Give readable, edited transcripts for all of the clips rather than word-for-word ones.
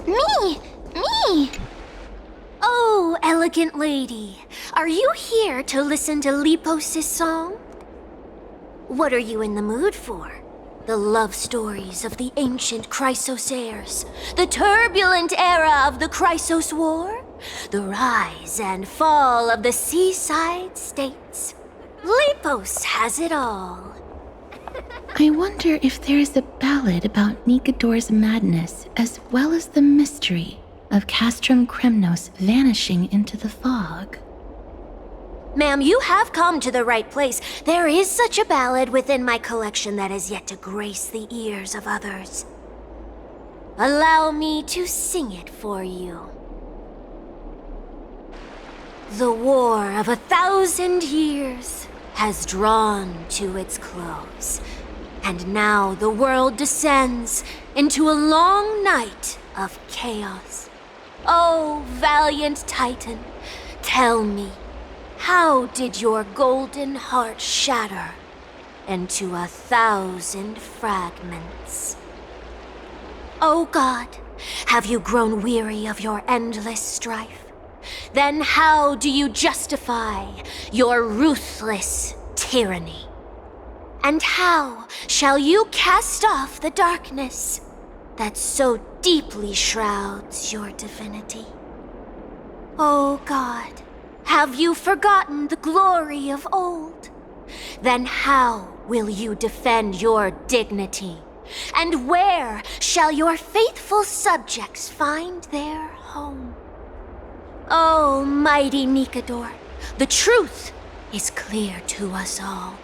Me! Me! Oh, elegant lady, are you here to listen to Lepos' song? What are you in the mood for? The love stories of the ancient Chrysos heirs, the turbulent era of the Chrysos War, the rise and fall of the seaside states. Lepos has it all. I wonder if there is a ballad about Nikodor's madness as well as the mystery of Castrum Kremnos vanishing into the fog. Ma'am, you have come to the right place. There is such a ballad within my collection that has yet to grace the ears of others. Allow me to sing it for you. The war of 1,000 years has drawn to its close, and now the world descends into a long night of chaos. Oh, valiant Titan, tell me, how did your golden heart shatter into 1,000 fragments? Oh God, have you grown weary of your endless strife? Then how do you justify your ruthless tyranny? And how shall you cast off the darkness that so deeply shrouds your divinity? Oh God, have you forgotten the glory of old? Then how will you defend your dignity? And where shall your faithful subjects find their home? Oh, mighty Nikodor, the truth is clear to us all.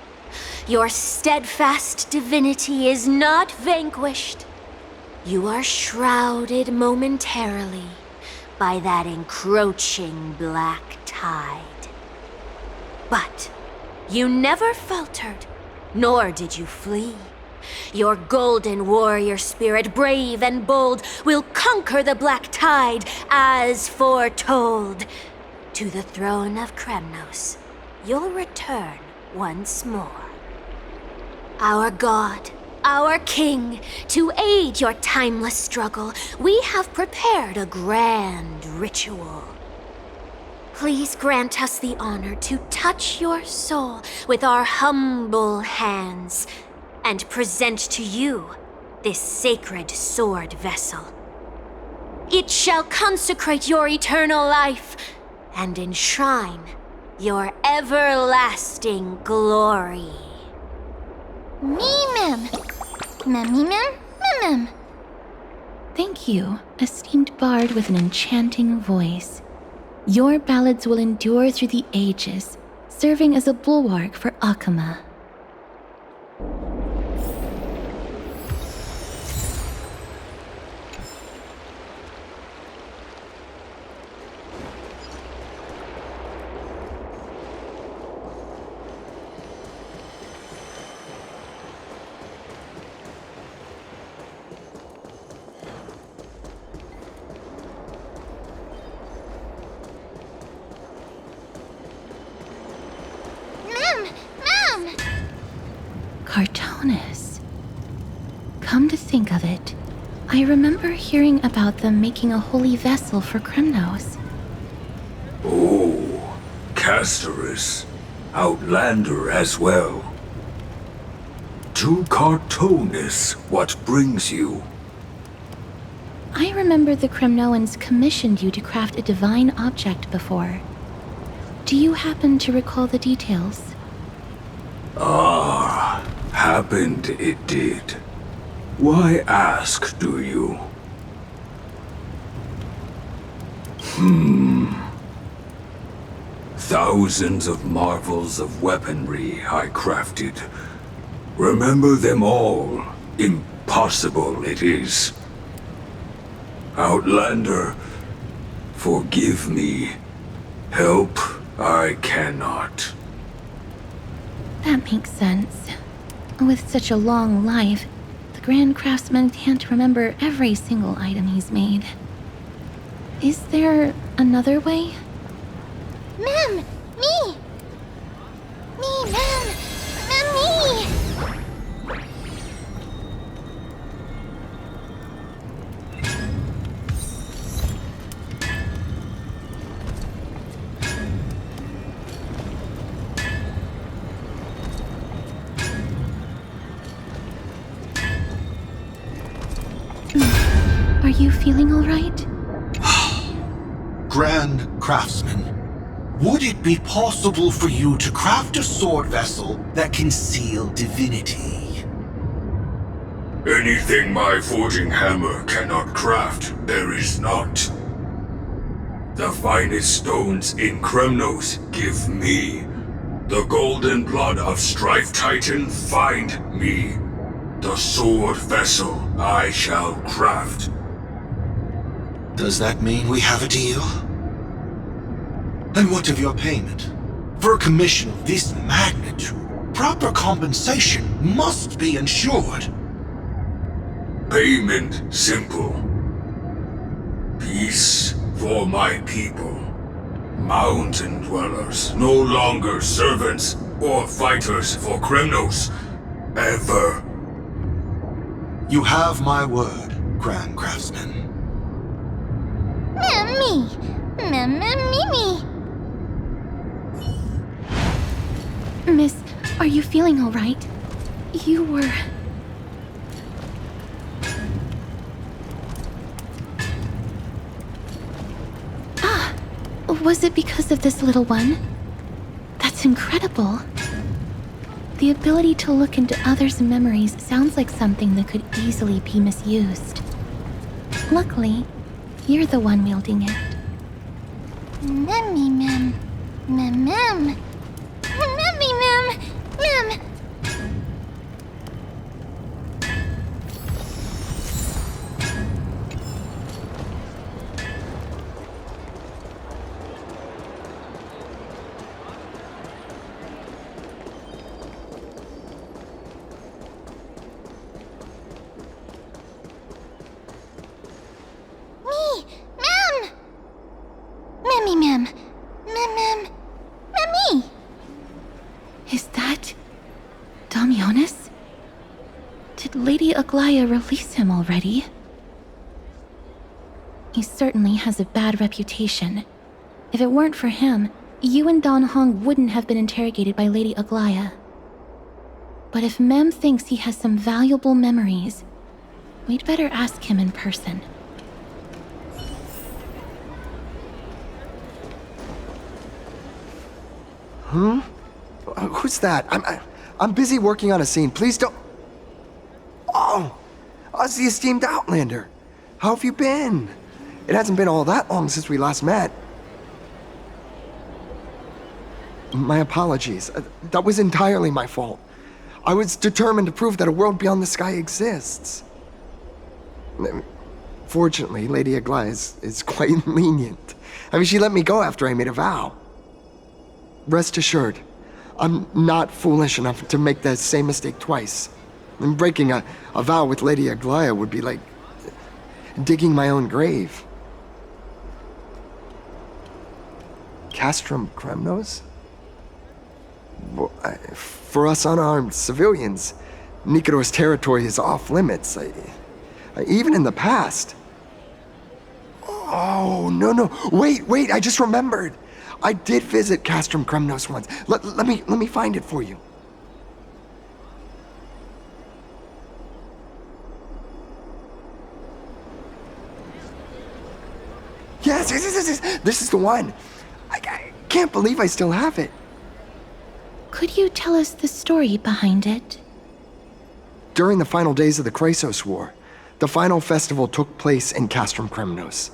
Your steadfast divinity is not vanquished. You are shrouded momentarily by that encroaching black tide. But you never faltered, nor did you flee. Your golden warrior spirit, brave and bold, will conquer the black tide as foretold. To the throne of Kremnos, you'll return once more. Our God, our King, to aid your timeless struggle, we have prepared a grand ritual. Please grant us the honor to touch your soul with our humble hands and present to you this sacred sword vessel. It shall consecrate your eternal life and enshrine your everlasting glory. Me-mem. Mem-me-mem. Mem-mem. Thank you, esteemed bard with an enchanting voice. Your ballads will endure through the ages, serving as a bulwark for Akama. Mem! Cartonis. Come to think of it, I remember hearing about them making a holy vessel for Kremnos. Oh, Casterus. Outlander as well. To Cartonis, what brings you? I remember the Kremnoans commissioned you to craft a divine object before. Do you happen to recall the details? Ah, happened it did. Why ask, do you? Thousands of marvels of weaponry I crafted. Remember them all. Impossible it is. Outlander, forgive me. Help I cannot. That makes sense. With such a long life, the Grand Craftsman can't remember every single item he's made. Is there another way? Mem! Me! Me, Mem! Mem, me! Are you feeling all right? Grand Craftsman, would it be possible for you to craft a sword vessel that can seal divinity? Anything my forging hammer cannot craft, there is not. The finest stones in Kremnos give me. The golden blood of Strife Titan find me. The sword vessel I shall craft. Does that mean we have a deal? And what of your payment? For a commission of this magnitude, proper compensation must be ensured. Payment simple. Peace for my people. Mountain dwellers, no longer servants or fighters for Kremnos. Ever. You have my word, Grand Craftsman. Me. Miss, are you feeling all right? You were... Was it because of this little one? That's incredible. The ability to look into others' memories sounds like something that could easily be misused. Luckily, you're the one wielding it. Memmy mem. Memmy mem. Memmy. Is that... Damionis? Did Lady Aglaya release him already? He certainly has a bad reputation. If it weren't for him, you and Don Hong wouldn't have been interrogated by Lady Aglaya. But if Mem thinks he has some valuable memories, we'd better ask him in person. Who's that? I'm busy working on a scene. Please don't... Oh, it's the esteemed Outlander. How have you been? It hasn't been all that long since we last met. My apologies. That was entirely my fault. I was determined to prove that a world beyond the sky exists. Fortunately, Lady Aglaya is quite lenient. I mean, she let me go after I made a vow. Rest assured, I'm not foolish enough to make the same mistake twice. And breaking a vow with Lady Aglaya would be like digging my own grave. Castrum Kremnos? For us unarmed civilians, Nicator's territory is off limits. Even in the past. Oh, no. Wait, I just remembered. I did visit Castrum Kremnos once. Let me find it for you. Yes, this is the one. I can't believe I still have it. Could you tell us the story behind it? During the final days of the Kremnos War, the final festival took place in Castrum Kremnos.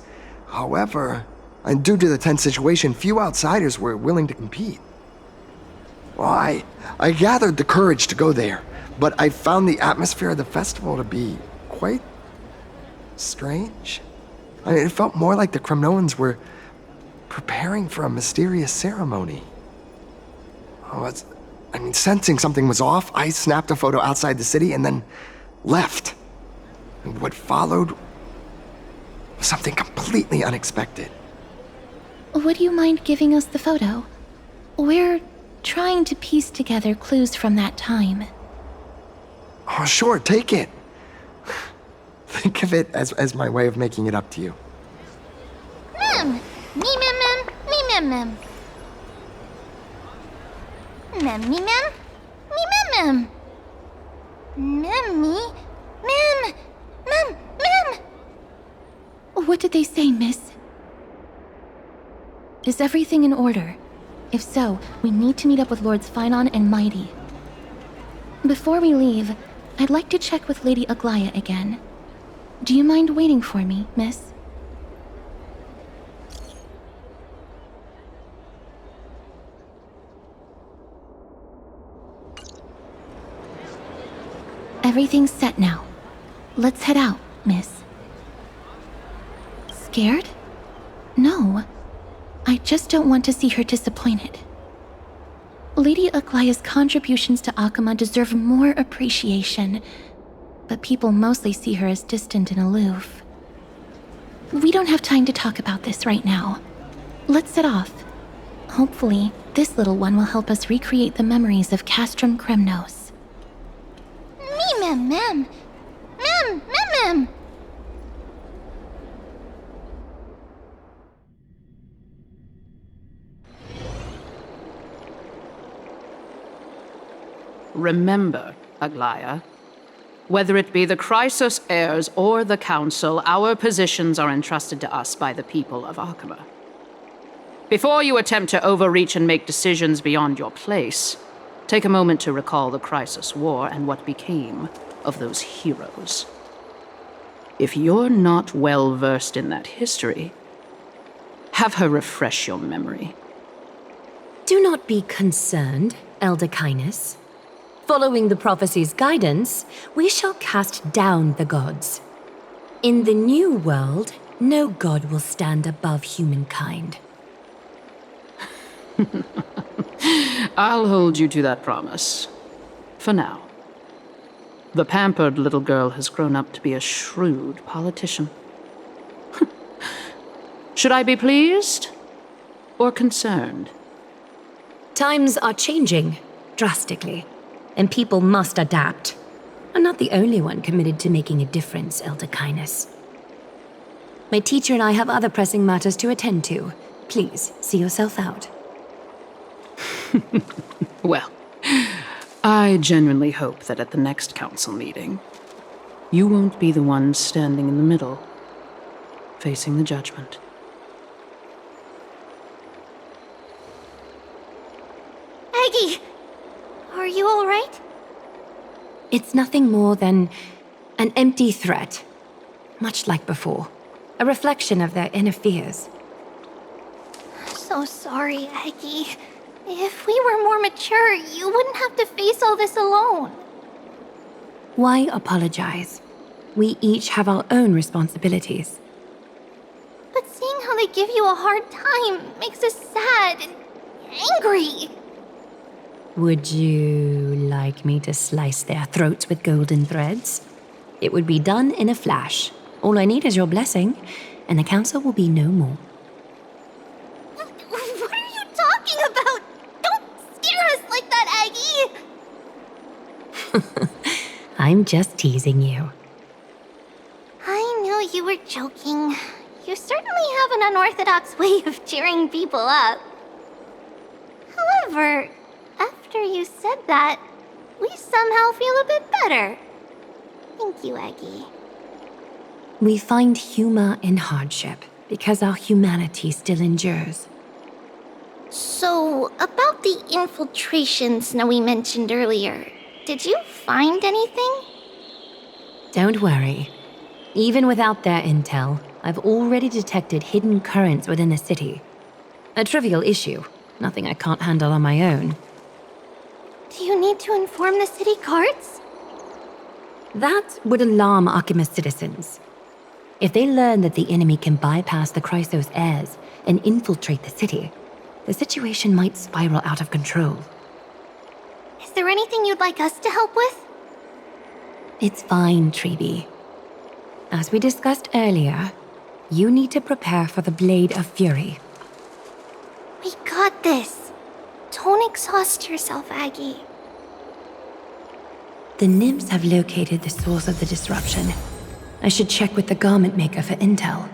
However, and due to the tense situation, few outsiders were willing to compete. Well, I gathered the courage to go there, but I found the atmosphere of the festival to be quite strange. It felt more like the Kremnoans were preparing for a mysterious ceremony. Sensing something was off, I snapped a photo outside the city and then left. And what followed was something completely unexpected. Would you mind giving us the photo? We're trying to piece together clues from that time. Oh, sure, take it. Think of it as my way of making it up to you. Mem. Memmy mem. Memmy mem. Mem. What did they say, miss? Is everything in order? If so, we need to meet up with Lords Phynon and Mighty. Before we leave, I'd like to check with Lady Aglaya again. Do you mind waiting for me, miss? Everything's set now. Let's head out, miss. Scared? No. I just don't want to see her disappointed. Lady Aglaya's contributions to Akama deserve more appreciation, but people mostly see her as distant and aloof. We don't have time to talk about this right now. Let's set off. Hopefully, this little one will help us recreate the memories of Castrum Kremnos. Me, mem, mem. Mem, mem, mem. Remember, Aglaya, whether it be the Chrysos heirs or the Council, our positions are entrusted to us by the people of Akama. Before you attempt to overreach and make decisions beyond your place, take a moment to recall the Chrysos War and what became of those heroes. If you're not well versed in that history, have her refresh your memory. Do not be concerned, Elder Kindness. Following the prophecy's guidance, we shall cast down the gods. In the new world, no god will stand above humankind. I'll hold you to that promise. For now. The pampered little girl has grown up to be a shrewd politician. Should I be pleased or concerned? Times are changing drastically, and people must adapt. I'm not the only one committed to making a difference, Elder Kindness. My teacher and I have other pressing matters to attend to. Please, see yourself out. Well, I genuinely hope that at the next council meeting, you won't be the one standing in the middle, facing the judgment. Aggie, are you all right? It's nothing more than an empty threat, much like before. A reflection of their inner fears. So sorry, Aggie. If we were more mature, you wouldn't have to face all this alone. Why apologize? We each have our own responsibilities. But seeing how they give you a hard time makes us sad and angry. Would you like me to slice their throats with golden threads? It would be done in a flash. All I need is your blessing, and the council will be no more. What are you talking about? Don't scare us like that, Aggie! I'm just teasing you. I knew you were joking. You certainly have an unorthodox way of cheering people up. However, after you said that, we somehow feel a bit better. Thank you, Aggie. We find humor in hardship because our humanity still endures. So, about the infiltration Snowy mentioned earlier, did you find anything? Don't worry. Even without their intel, I've already detected hidden currents within the city. A trivial issue, nothing I can't handle on my own. Do you need to inform the city guards? That would alarm Archimus citizens. If they learn that the enemy can bypass the Chrysos heirs and infiltrate the city, the situation might spiral out of control. Is there anything you'd like us to help with? It's fine, Treeby. As we discussed earlier, you need to prepare for the Blade of Fury. We got this. Don't exhaust yourself, Aggie. The nymphs have located the source of the disruption. I should check with the garment maker for intel.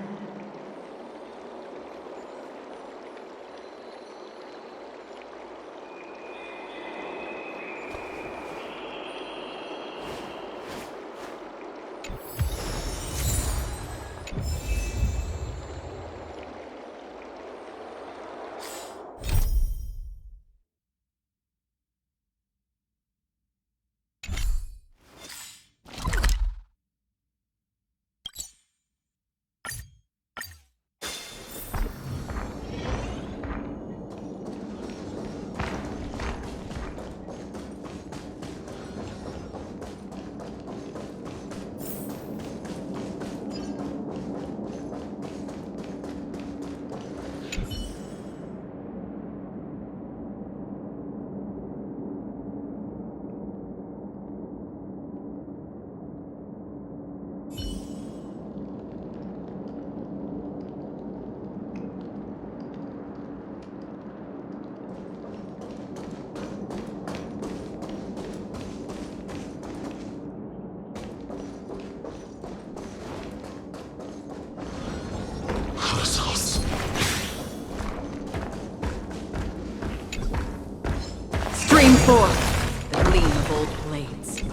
forth the gleam of old blades.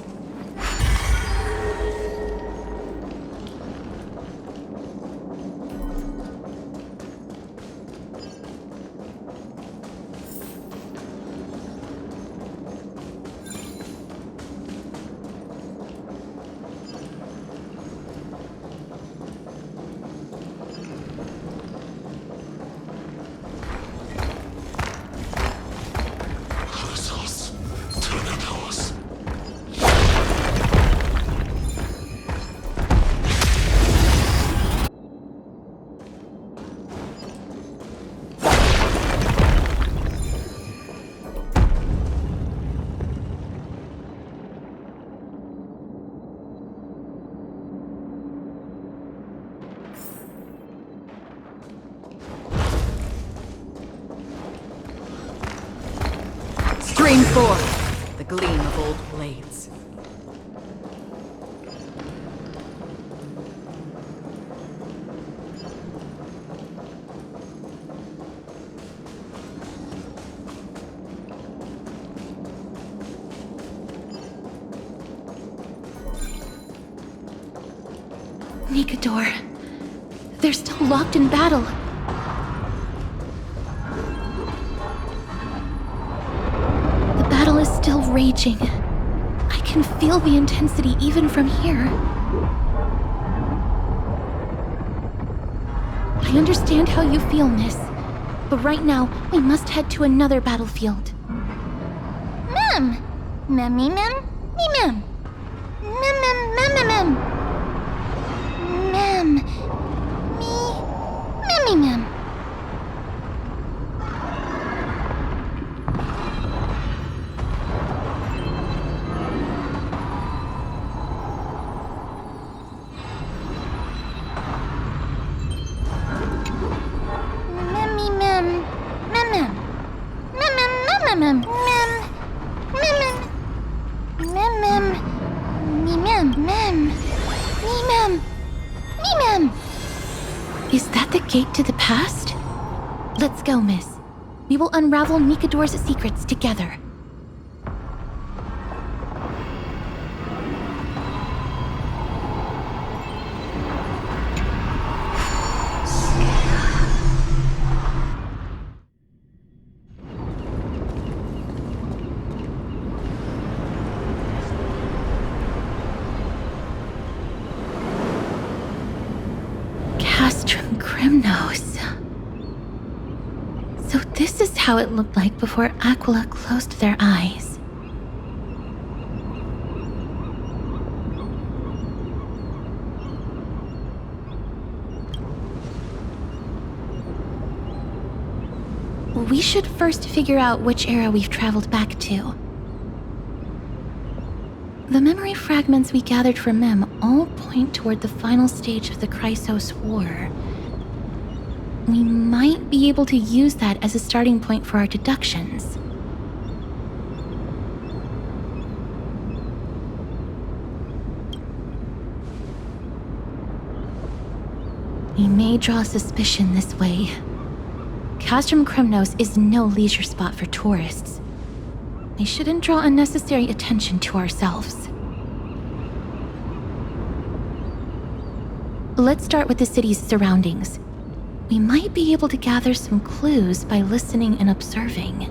Scream forth the gleam of old blades. Nikador. They're still locked in battle. The battle is still raging. I can feel the intensity even from here. I understand how you feel, miss. But right now, we must head to another battlefield. Mem! Memmy mem? Me mem. Mem mem mem mem mem. Mem. Me. Memmy mem. Memmy mem. Mem mem. Mem mem mem mem mem. Mem mem. Me mem. Mem. Me mem. Me mem. Is that the gate to the past? Let's go, miss. We will unravel Nikador's secrets together. Kremnos. So this is how it looked like before Aquila closed their eyes. We should first figure out which era we've traveled back to. The memory fragments we gathered from Mem all point toward the final stage of the Kremnos War. We might be able to use that as a starting point for our deductions. We may draw suspicion this way. Castrum Kremnos is no leisure spot for tourists. We shouldn't draw unnecessary attention to ourselves. Let's start with the city's surroundings. We might be able to gather some clues by listening and observing.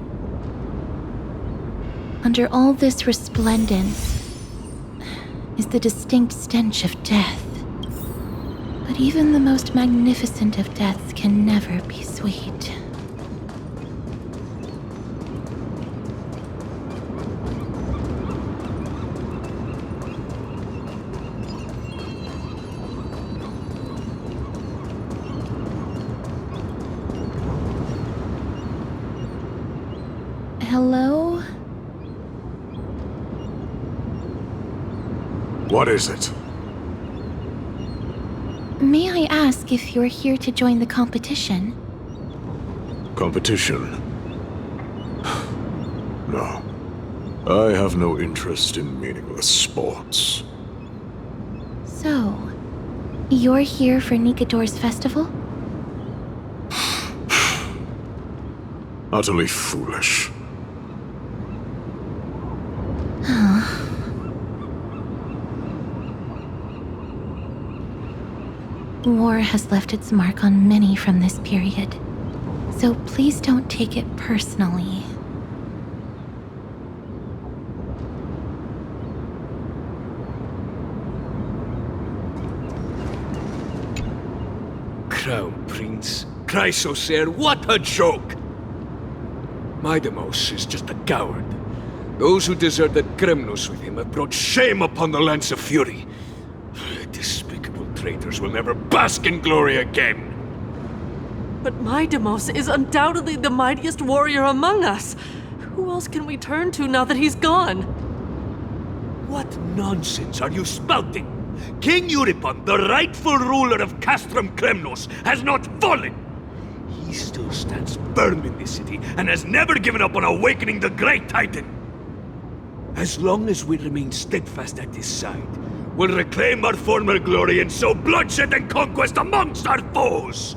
Under all this resplendence is the distinct stench of death. But even the most magnificent of deaths can never be sweet. Hello? What is it? May I ask if you're here to join the competition? Competition? No. I have no interest in meaningless sports. So, you're here for Nikador's festival? Utterly foolish. War has left its mark on many from this period, so please don't take it personally. Crown Prince, Chrysosair, what a joke! Midemos is just a coward. Those who deserted Kremnos with him have brought shame upon the Lance of Fury. Despicable traitors will never bask in glory again. But Midemos is undoubtedly the mightiest warrior among us. Who else can we turn to now that he's gone? What nonsense are you spouting? King Euripon, the rightful ruler of Castrum Kremnos, has not fallen! He still stands firm in this city and has never given up on awakening the Great Titan! As long as we remain steadfast at his side, we'll reclaim our former glory and sow bloodshed and conquest amongst our foes!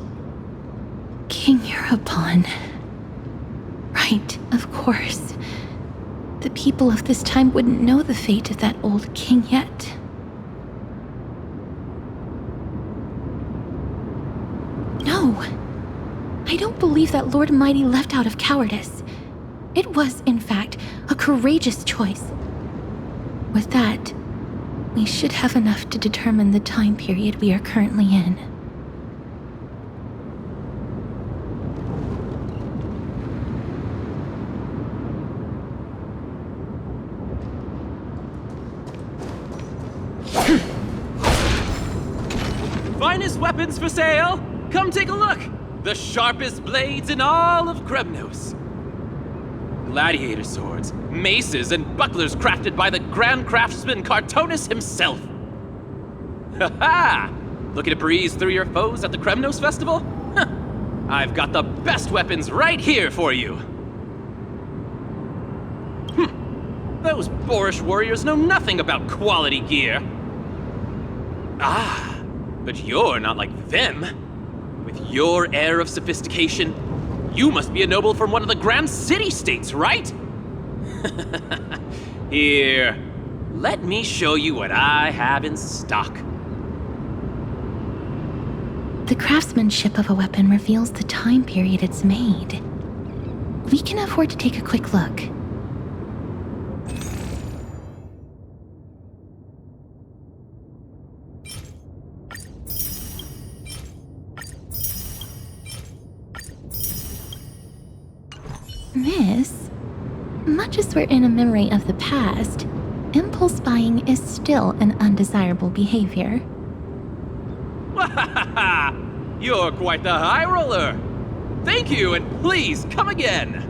King Euripon. Right, of course. The people of this time wouldn't know the fate of that old king yet. No, I don't believe that Lord Mighty left out of cowardice. It was, in fact, a courageous choice. With that, we should have enough to determine the time period we are currently in. Finest weapons for sale! Come take a look! The sharpest blades in all of Kremnos. Gladiator swords, maces, and bucklers crafted by the grand craftsman Cartonus himself. Ha-ha! Looking to breeze through your foes at the Kremnos festival? Huh. I've got the best weapons right here for you. Those boorish warriors know nothing about quality gear. Ah, but you're not like them. With your air of sophistication, you must be a noble from one of the grand city-states, right? Here, let me show you what I have in stock. The craftsmanship of a weapon reveals the time period it's made. We can afford to take a quick look. Miss, much as we're in a memory of the past, impulse buying is still an undesirable behavior. You're quite the high roller. Thank you, and please come again.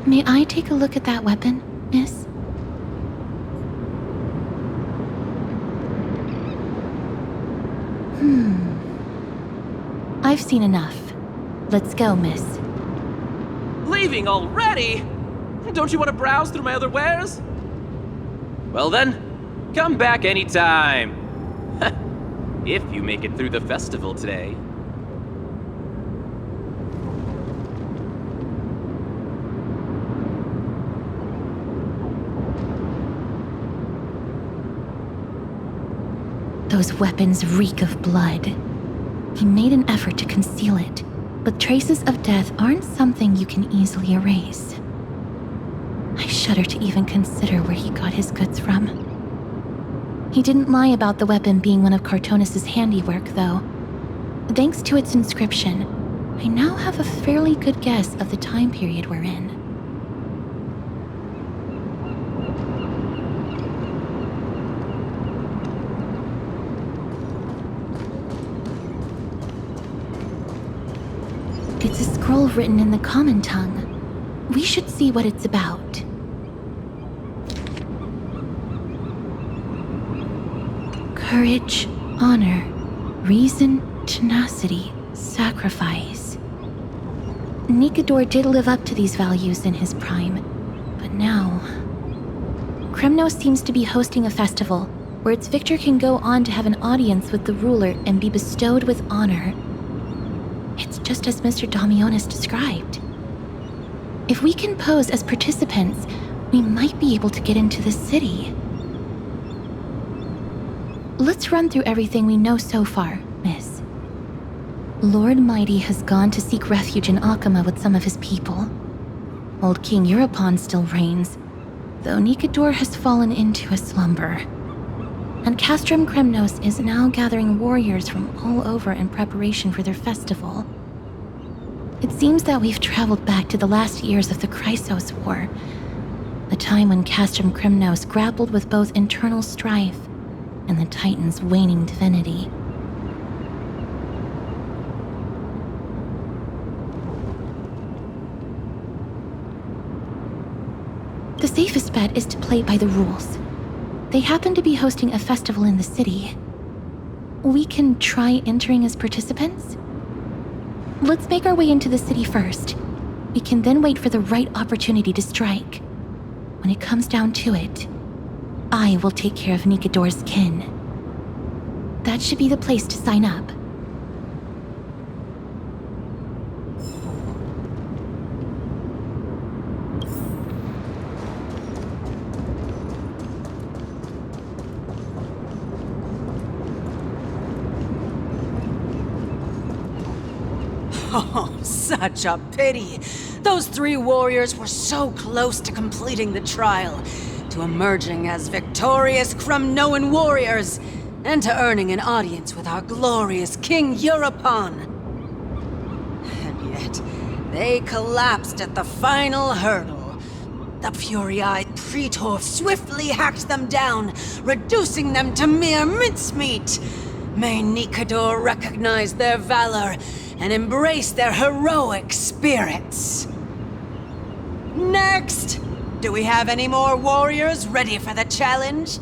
May I take a look at that weapon, miss? I've seen enough. Let's go, miss. Leaving already? Don't you want to browse through my other wares? Well then, come back anytime. If you make it through the festival today. Those weapons reek of blood. He made an effort to conceal it, but traces of death aren't something you can easily erase. I shudder to even consider where he got his goods from. He didn't lie about the weapon being one of Cartonus' handiwork, though. Thanks to its inscription, I now have a fairly good guess of the time period we're in. It's a scroll written in the common tongue. We should see what it's about. Courage, honor, reason, tenacity, sacrifice. Nikador did live up to these values in his prime, but now... Kremnos seems to be hosting a festival where its victor can go on to have an audience with the ruler and be bestowed with honor. It's just as Mr. Damionis described. If we can pose as participants, we might be able to get into the city. Let's run through everything we know so far, miss. Lord Mighty has gone to seek refuge in Akama with some of his people. Old King Eurupon still reigns, though Nikador has fallen into a slumber. And Castrum Kremnos is now gathering warriors from all over in preparation for their festival. It seems that we've traveled back to the last years of the Chrysos War, a time when Castrum Kremnos grappled with both internal strife and the Titan's waning divinity. The safest bet is to play by the rules. They happen to be hosting a festival in the city. We can try entering as participants? Let's make our way into the city first. We can then wait for the right opportunity to strike. When it comes down to it, I will take care of Nikador's kin. That should be the place to sign up. Oh, such a pity. Those 3 warriors were so close to completing the trial, to emerging as victorious Kremnoan warriors, and to earning an audience with our glorious King Eurupon. And yet, they collapsed at the final hurdle. The fury-eyed Praetor swiftly hacked them down, reducing them to mere mincemeat. May Nikador recognize their valor and embrace their heroic spirits. Next! Do we have any more warriors ready for the challenge?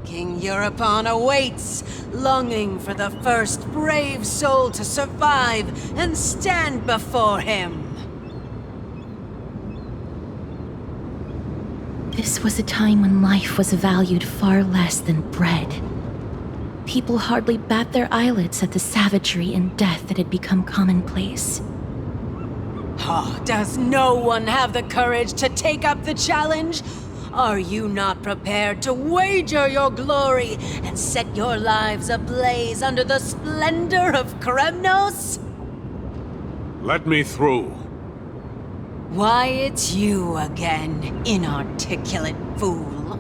King Eurupon awaits, longing for the first brave soul to survive and stand before him. This was a time when life was valued far less than bread. People hardly bat their eyelids at the savagery and death that had become commonplace. Oh, does no one have the courage to take up the challenge? Are you not prepared to wager your glory and set your lives ablaze under the splendor of Kremnos? Let me through. Why, it's you again, inarticulate fool.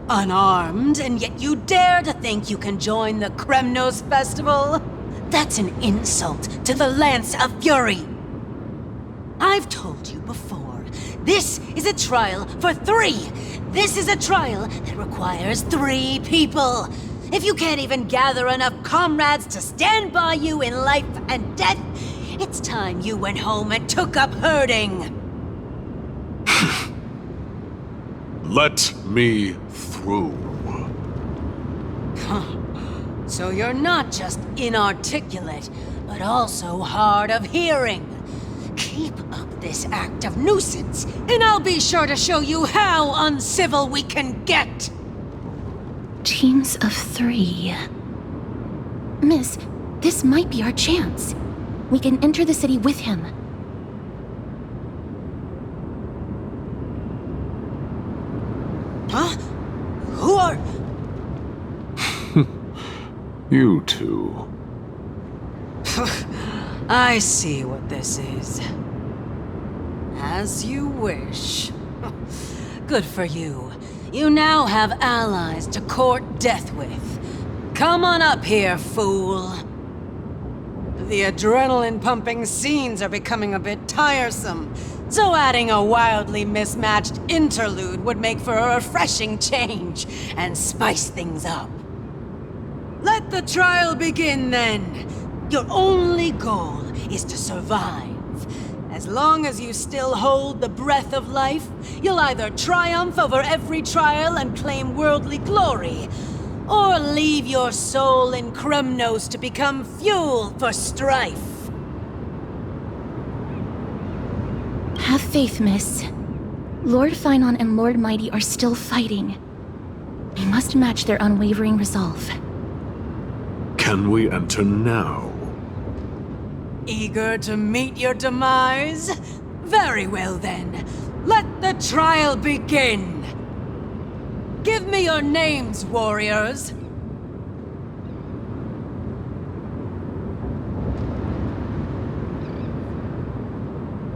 Unarmed, and yet you dare to think you can join the Kremnos festival? That's an insult to the Lance of Fury. I've told you before, this is a trial for 3. This is a trial that requires 3 people. If you can't even gather enough comrades to stand by you in life and death, it's time you went home and took up herding. Let me through. So you're not just inarticulate, but also hard of hearing. Keep up this act of nuisance, and I'll be sure to show you how uncivil we can get. Teams of 3. Miss, this might be our chance. We can enter the city with him. Huh? Who are... You two. I see what this is. As you wish. Good for you. You now have allies to court death with. Come on up here, fool. The adrenaline-pumping scenes are becoming a bit tiresome, so adding a wildly mismatched interlude would make for a refreshing change and spice things up. Let the trial begin, then. Your only goal is to survive. As long as you still hold the breath of life, you'll either triumph over every trial and claim worldly glory, or leave your soul in Kremnos to become fuel for strife. Have faith, miss. Lord Finon and Lord Mighty are still fighting. We must match their unwavering resolve. Can we enter now? Eager to meet your demise? Very well then. Let the trial begin. Give me your names, warriors.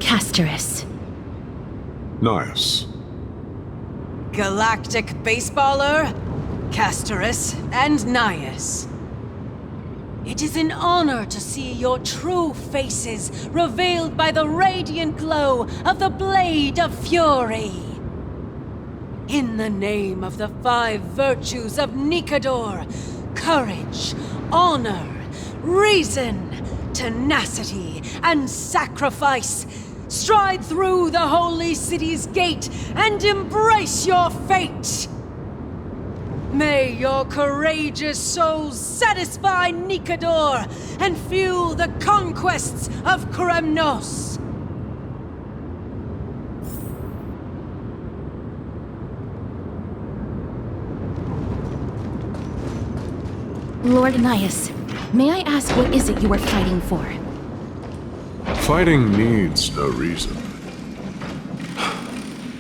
Castorus. Nice. Galactic baseballer, Castorus, and Nias. It is an honor to see your true faces revealed by the radiant glow of the Blade of Fury. In the name of the 5 virtues of Nikador, courage, honor, reason, tenacity, and sacrifice, stride through the holy city's gate and embrace your fate! May your courageous souls satisfy Nikador and fuel the conquests of Kremnos! Lord Nias, may I ask what is it you are fighting for? Fighting needs no reason.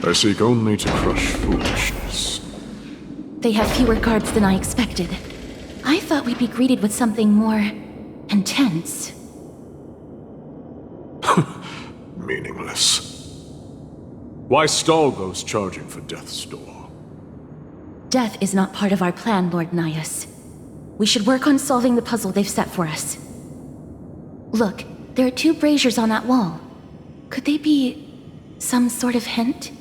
I seek only to crush foolishness. They have fewer guards than I expected. I thought we'd be greeted with something more intense. Meaningless. Why stall those charging for death's door? Death is not part of our plan, Lord Nias. We should work on solving the puzzle they've set for us. Look, there are 2 braziers on that wall. Could they be some sort of hint?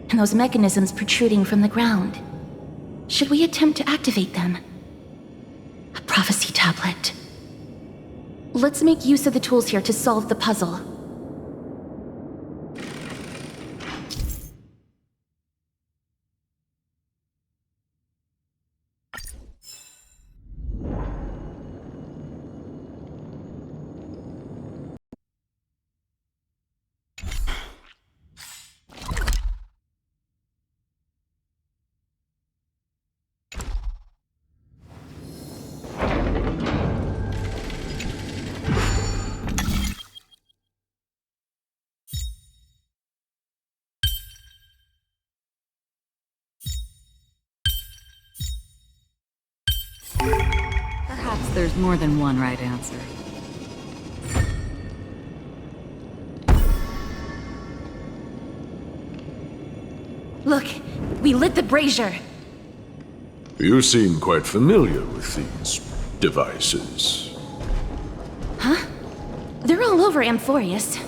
And those mechanisms protruding from the ground. Should we attempt to activate them? A prophecy tablet. Let's make use of the tools here to solve the puzzle. Perhaps there's more than one right answer. Look, we lit the brazier. You seem quite familiar with these devices. Huh? They're all over Amphorius.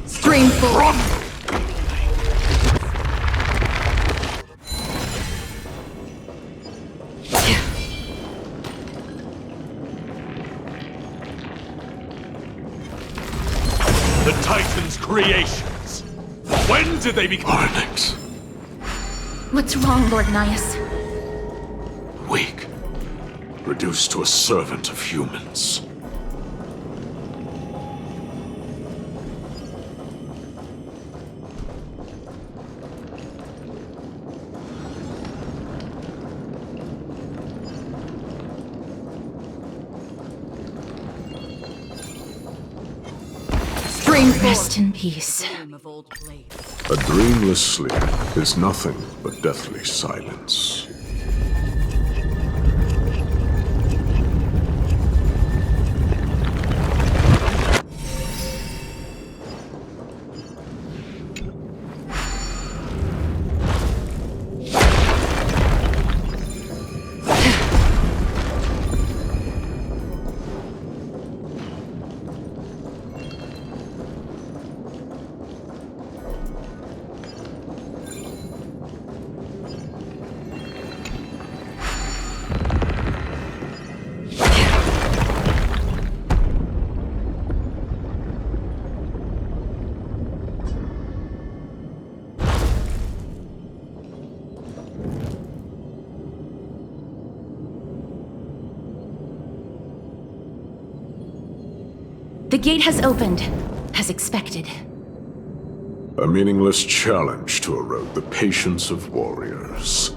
Streamful! The Titan's creations. When did they become? Onyx. What's wrong, Lord Nias? Weak. Reduced to a servant of humans. Rest in peace. A dreamless sleep is nothing but deathly silence. The gate has opened, as expected. A meaningless challenge to erode the patience of warriors.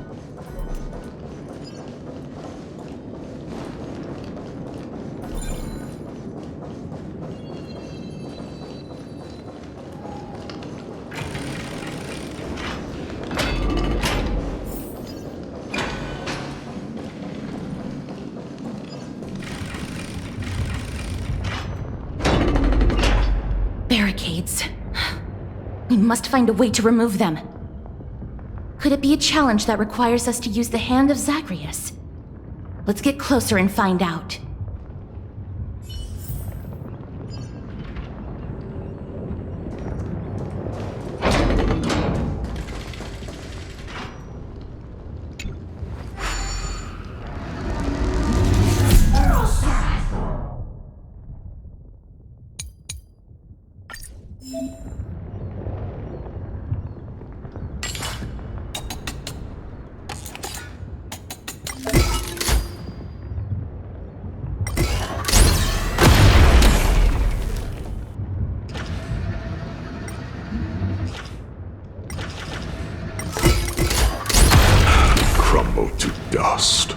barricades. We must find a way to remove them. Could it be a challenge that requires us to use the hand of Zagreus? Let's get closer and find out. Crumble to dust.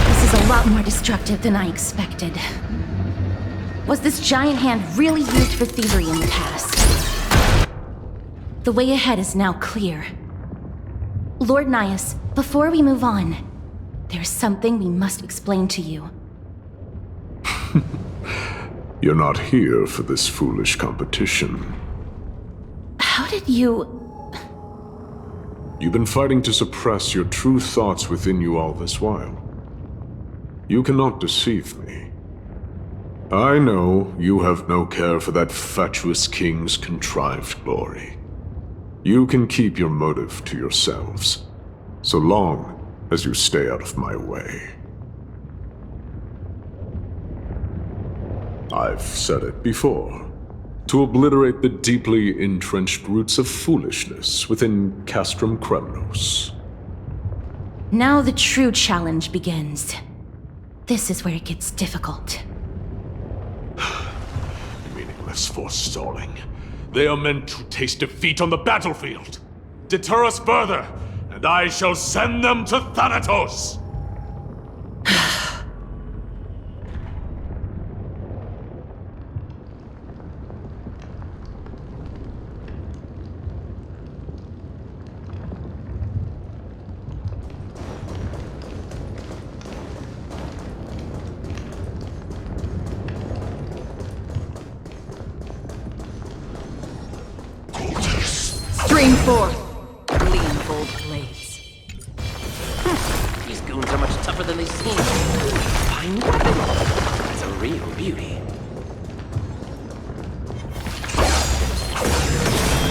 This is a lot more destructive than I expected. Was this giant hand really used for thievery in the past? The way ahead is now clear. Lord Nias, before we move on, there's something we must explain to you. You're not here for this foolish competition. How did you... You've been fighting to suppress your true thoughts within you all this while. You cannot deceive me. I know you have no care for that fatuous king's contrived glory. You can keep your motive to yourselves, so long as you stay out of my way. I've said it before. To obliterate the deeply entrenched roots of foolishness within Castrum Kremnos. Now the true challenge begins. This is where it gets difficult. Meaningless forestalling. They are meant to taste defeat on the battlefield. Deter us further, and I shall send them to Thanatos! Stream forth, gleam gold blades. These goons are much tougher than they seem. Fine weapon. That's a real beauty.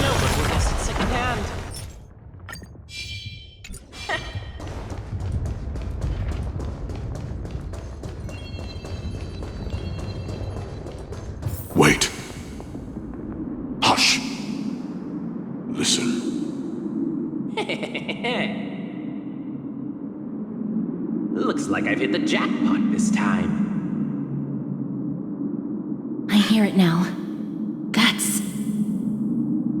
No one will guess it secondhand. Wait. Hush. Listen. Looks like I've hit the jackpot this time. I hear it now. That's...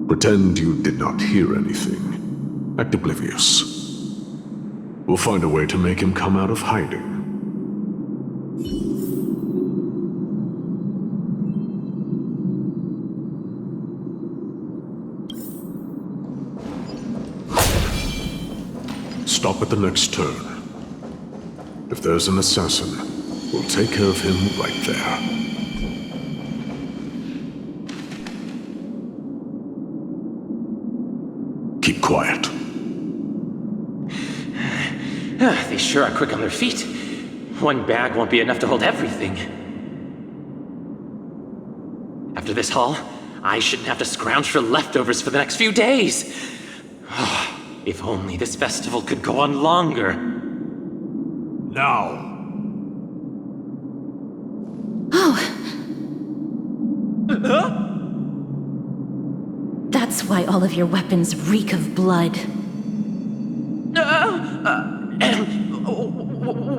Pretend you did not hear anything. Act oblivious. We'll find a way to make him come out of hiding. Stop at the next turn. If there's an assassin, we'll take care of him right there. Keep quiet. They sure are quick on their feet. One bag won't be enough to hold everything. After this haul, I shouldn't have to scrounge for leftovers for the next few days. If only this festival could go on longer. Now. That's why all of your weapons reek of blood.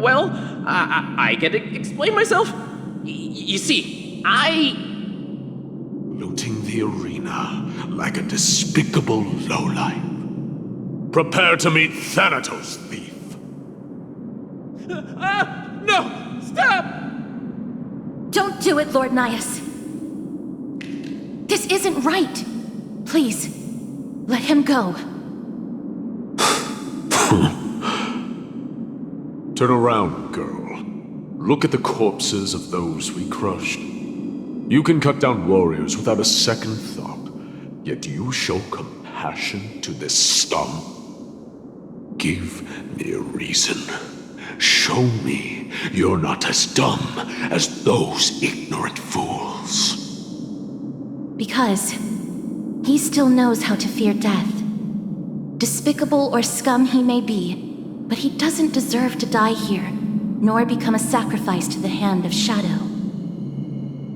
Well, I can explain myself. You see, Looting the arena like a despicable lowlife. Prepare to meet Thanatos, thief. No! Stop! Don't do it, Lord Nias. This isn't right. Please, let him go. Turn around, girl. Look at the corpses of those we crushed. You can cut down warriors without a second thought, yet you show compassion to this scum? Give me a reason. Show me you're not as dumb as those ignorant fools. Because he still knows how to fear death. Despicable or scum he may be, but he doesn't deserve to die here, nor become a sacrifice to the hand of Shadow.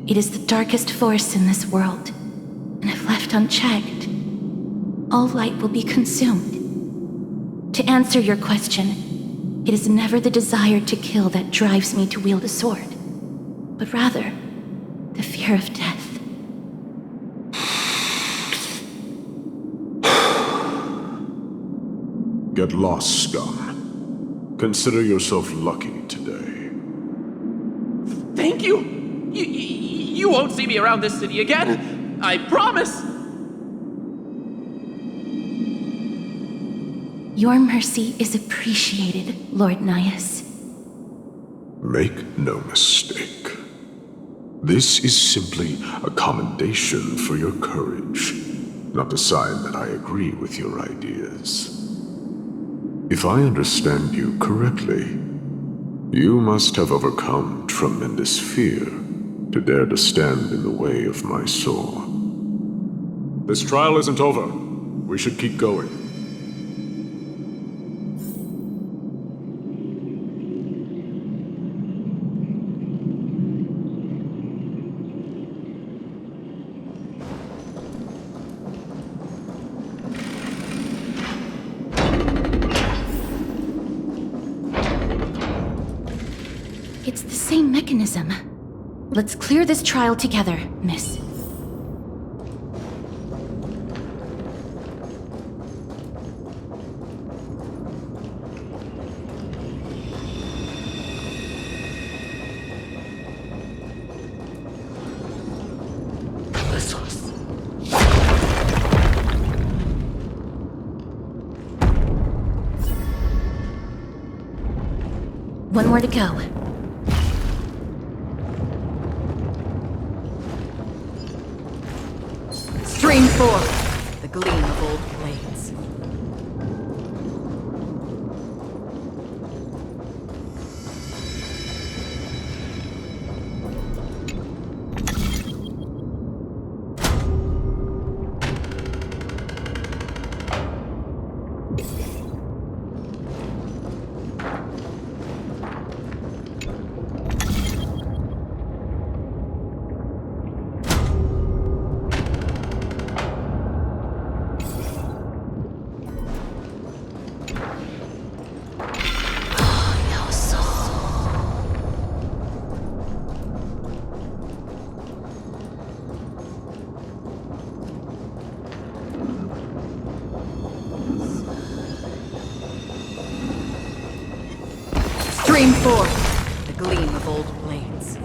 It is the darkest force in this world, and if left unchecked, all light will be consumed. To answer your question, it is never the desire to kill that drives me to wield a sword, but rather the fear of death. Get lost, scum. Consider yourself lucky today. Thank you! You won't see me around this city again! I promise! Your mercy is appreciated, Lord Nias. Make no mistake. This is simply a commendation for your courage, not a sign that I agree with your ideas. If I understand you correctly, you must have overcome tremendous fear to dare to stand in the way of my sword. This trial isn't over. We should keep going. It's the same mechanism. Let's clear this trial together, miss. One more to go. Stream forth the gleam of old blades. Stream forth the gleam of old blades.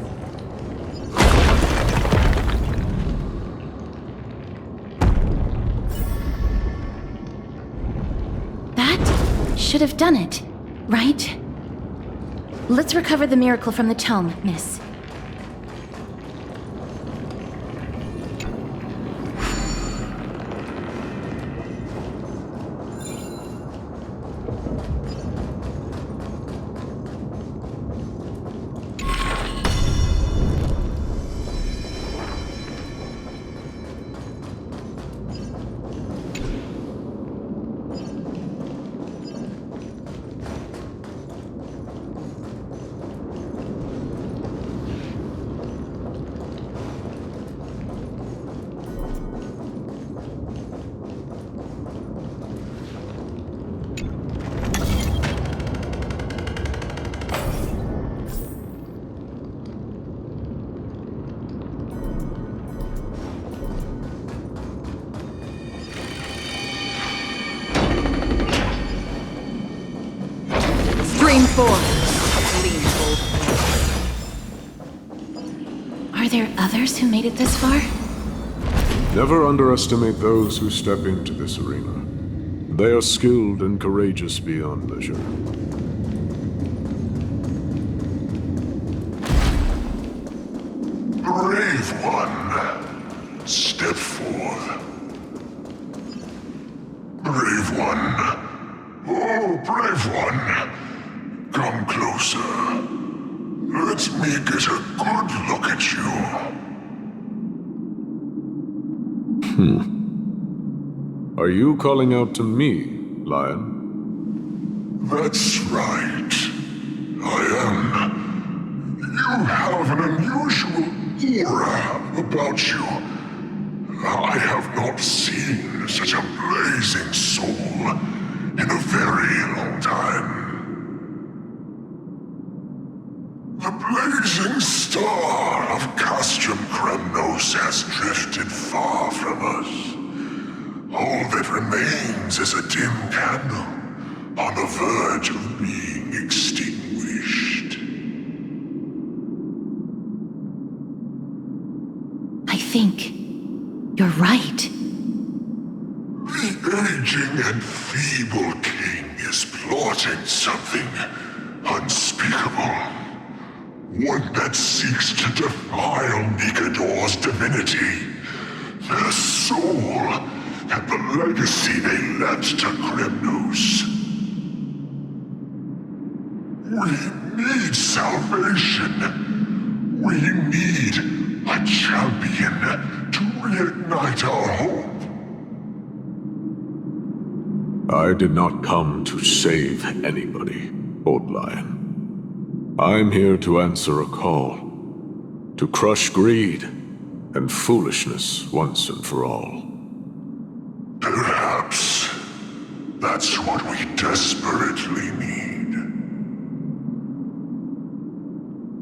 That should have done it, right? Let's recover the miracle from the tome, miss. Stream forth the gleam of old blades. Are there others who made it this far? Never underestimate those who step into this arena. They are skilled and courageous beyond measure. Brave one, step forth. Brave one. Oh, brave one. Come closer. Let me get a good look at you. Are you calling out to me, Lion? That's right. I am. You have an unusual aura about you. I have not seen such a blazing soul in a very long time. The blazing star of Castrum Kremnos has drifted far from us. All that remains is a dim candle on the verge of being extinguished. I think you're right. The aging and feeble king is plotting something unspeakable. One that seeks to defile Nikador's divinity, their soul, and the legacy they left to Kremnos. We need salvation. We need a champion to reignite our hope. I did not come to save anybody, Old Lion. I'm here to answer a call, to crush greed and foolishness once and for all. Perhaps that's what we desperately need.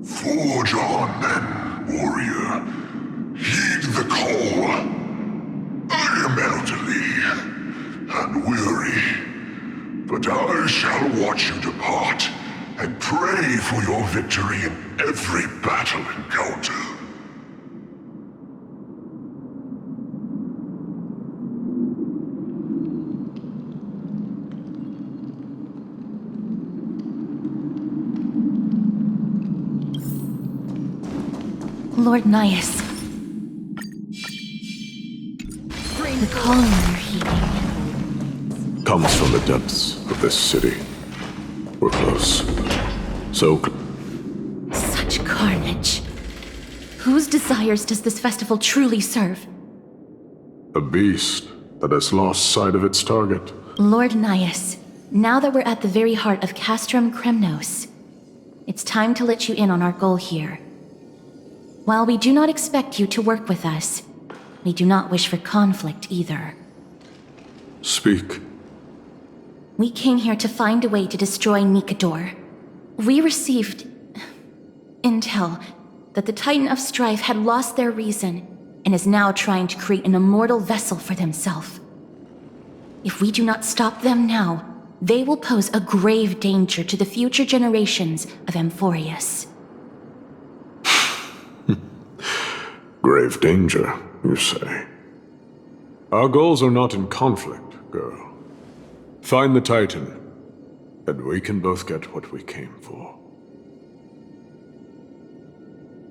Forge on then, warrior. Heed the call. I am elderly and weary, but I shall watch you depart and pray for your victory in every battle encounter. Lord Nias. The calling you're heeding comes from the depths of this city. We're close. So such carnage. Whose desires does this festival truly serve? a beast that has lost sight of its target. Lord Nias, now that we're at the very heart of Castrum Kremnos, it's time to let you in on our goal here. While we do not expect you to work with us, we do not wish for conflict either. Speak. We came here to find a way to destroy Nikador. We received intel that the Titan of Strife had lost their reason and is now trying to create an immortal vessel for themselves. If we do not stop them now, they will pose a grave danger to the future generations of Amphorius. Grave danger, you say? Our goals are not in conflict, girl. Find the Titan, and we can both get what we came for.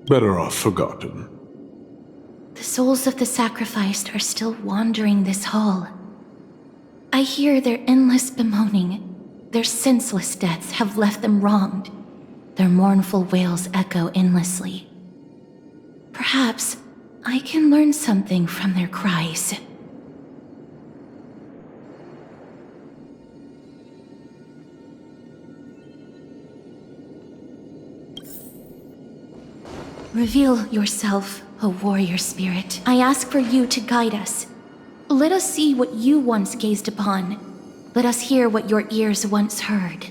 Better off forgotten. The souls of the sacrificed are still wandering this hall. I hear their endless bemoaning. Their senseless deaths have left them wronged. Their mournful wails echo endlessly. Perhaps I can learn something from their cries. Reveal yourself, O warrior spirit. I ask for you to guide us. Let us see what you once gazed upon. Let us hear what your ears once heard.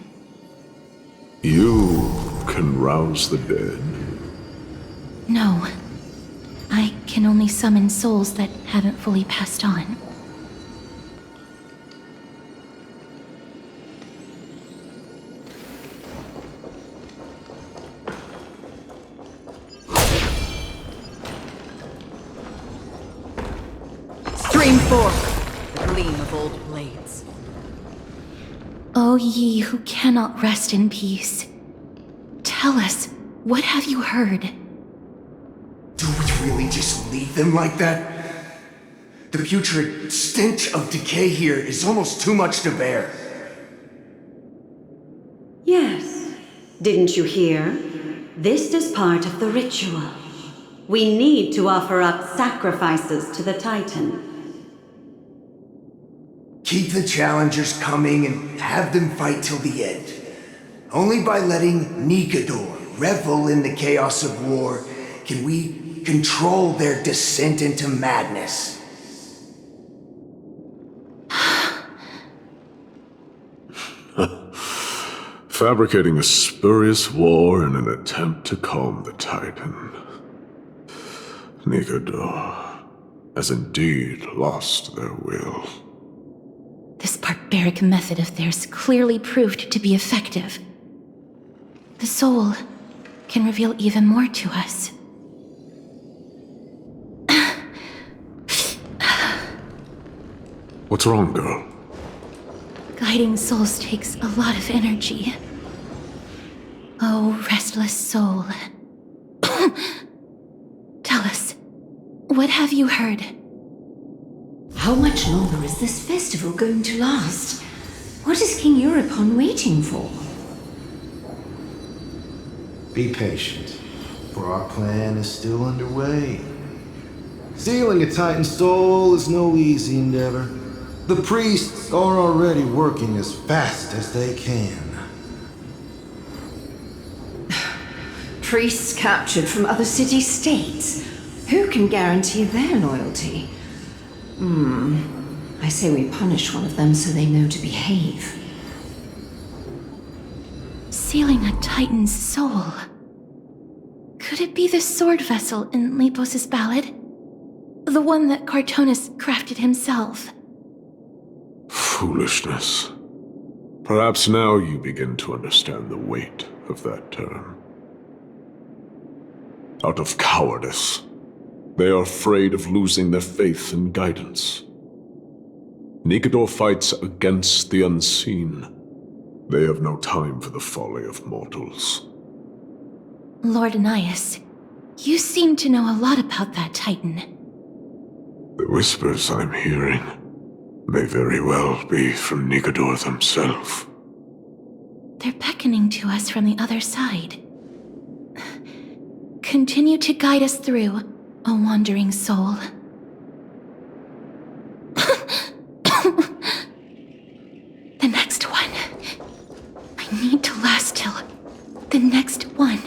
You can rouse the dead. No. I can only summon souls that haven't fully passed on. Stream forth the gleam of old blades. O ye who cannot rest in peace, tell us, what have you heard? Do we really just leave them like that? The putrid stench of decay here is almost too much to bear. Yes. Didn't you hear? This is part of the ritual. We need to offer up sacrifices to the Titan. Keep the challengers coming and have them fight till the end. Only by letting Nigador revel in the chaos of war can we control their descent into madness. Fabricating a spurious war in an attempt to calm the Titan. Nigador has indeed lost their will. This barbaric method of theirs clearly proved to be effective. The soul can reveal even more to us. What's wrong, girl? Guiding souls takes a lot of energy. Oh, restless soul. Tell us, what have you heard? How much longer is this festival going to last? What is King Euripon waiting for? Be patient, for our plan is still underway. Sealing a Titan soul is no easy endeavor. The priests are already working as fast as they can. Priests captured from other city-states. Who can guarantee their loyalty? I say we punish one of them so they know to behave. Sealing a Titan's soul. Could it be the sword vessel in Lepos' ballad? The one that Cartonus crafted himself? Foolishness. Perhaps now you begin to understand the weight of that term. Out of cowardice, they are afraid of losing their faith and guidance. Nigador fights against the unseen. They have no time for the folly of mortals. Lord Ananias, you seem to know a lot about that Titan. The whispers I'm hearing may very well be from Nigador themselves. They're beckoning to us from the other side. Continue to guide us through, O wandering soul. The next one. I need to last till the next one.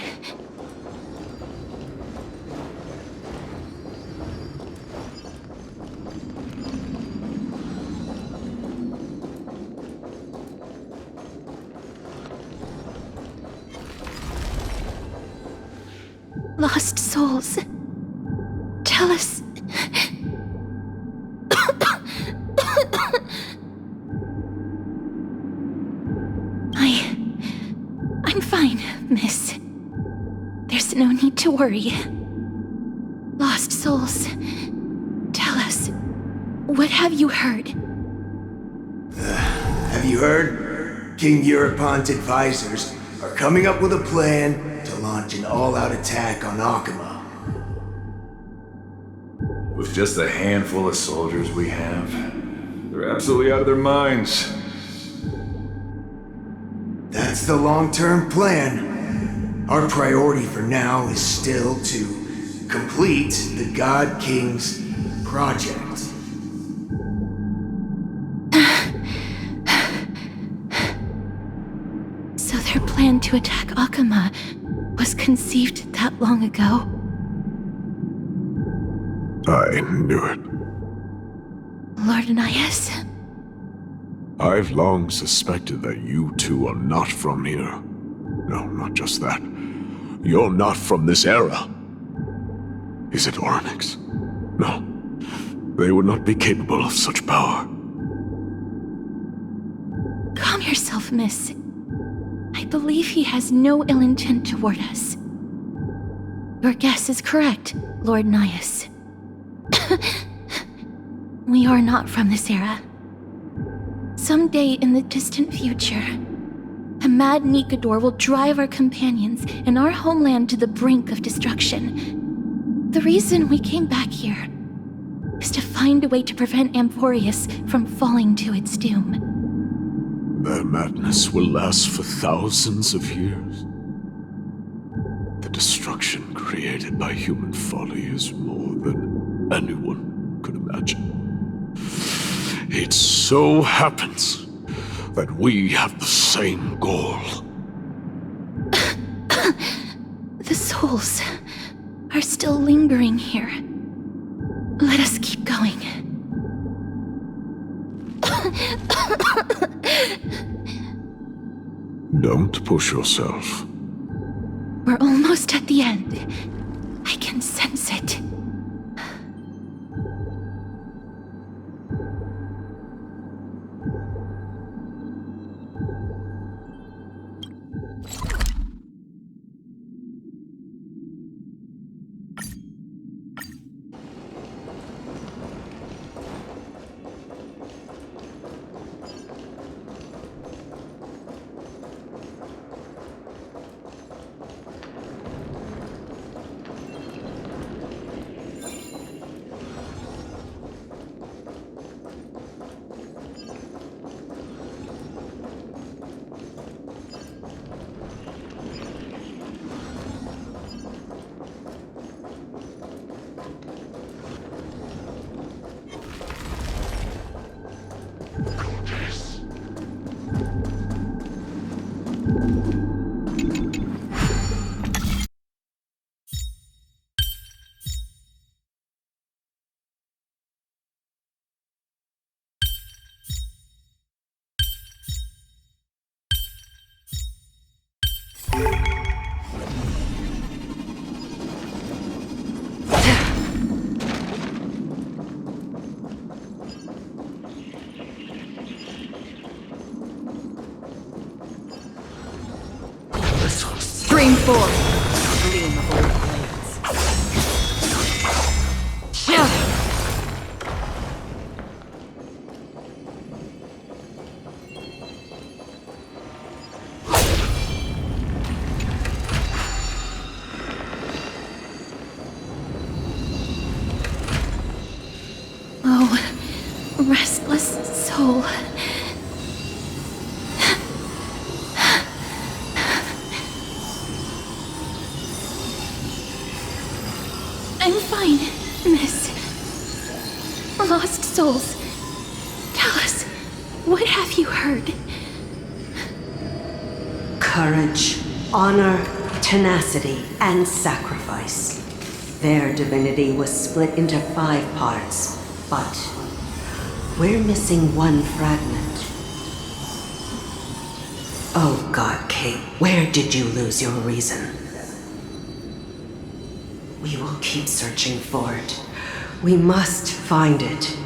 Lost souls. Tell us. I'm fine, miss. There's no need to worry. Lost souls. Tell us. What have you heard? Have you heard? King Euripon's advisors are coming up with a plan to launch an all-out attack on Akama. With just a handful of soldiers we have, they're absolutely out of their minds. That's the long-term plan. Our priority for now is still to complete the God King's project. So their plan to attack Akama was conceived that long ago? I knew it. Lord Ananias? I've long suspected that you two are not from here. No, not just that. You're not from this era. Is it Orynyx? No. They would not be capable of such power. Calm yourself, miss. I believe he has no ill intent toward us. Your guess is correct, Lord Ananias. We are not from this era. Someday in the distant future, a mad Nigador will drive our companions and our homeland to the brink of destruction. The reason we came back here is to find a way to prevent Amphorius from falling to its doom. Their madness will last for thousands of years. The destruction created by human folly is more than anyone could imagine. It so happens that we have the same goal. The souls are still lingering here. Let us keep going. Don't push yourself. We're almost at the end. I can sense it. Stream forth, gleam of old blades. Oh, restless soul. I'm fine, miss. Lost souls. Tell us, what have you heard? Courage, honor, tenacity, and sacrifice. Their divinity was split into 5 parts, but we're missing one fragment. Oh God, Kate, where did you lose your reason? We will keep searching for it. We must find it.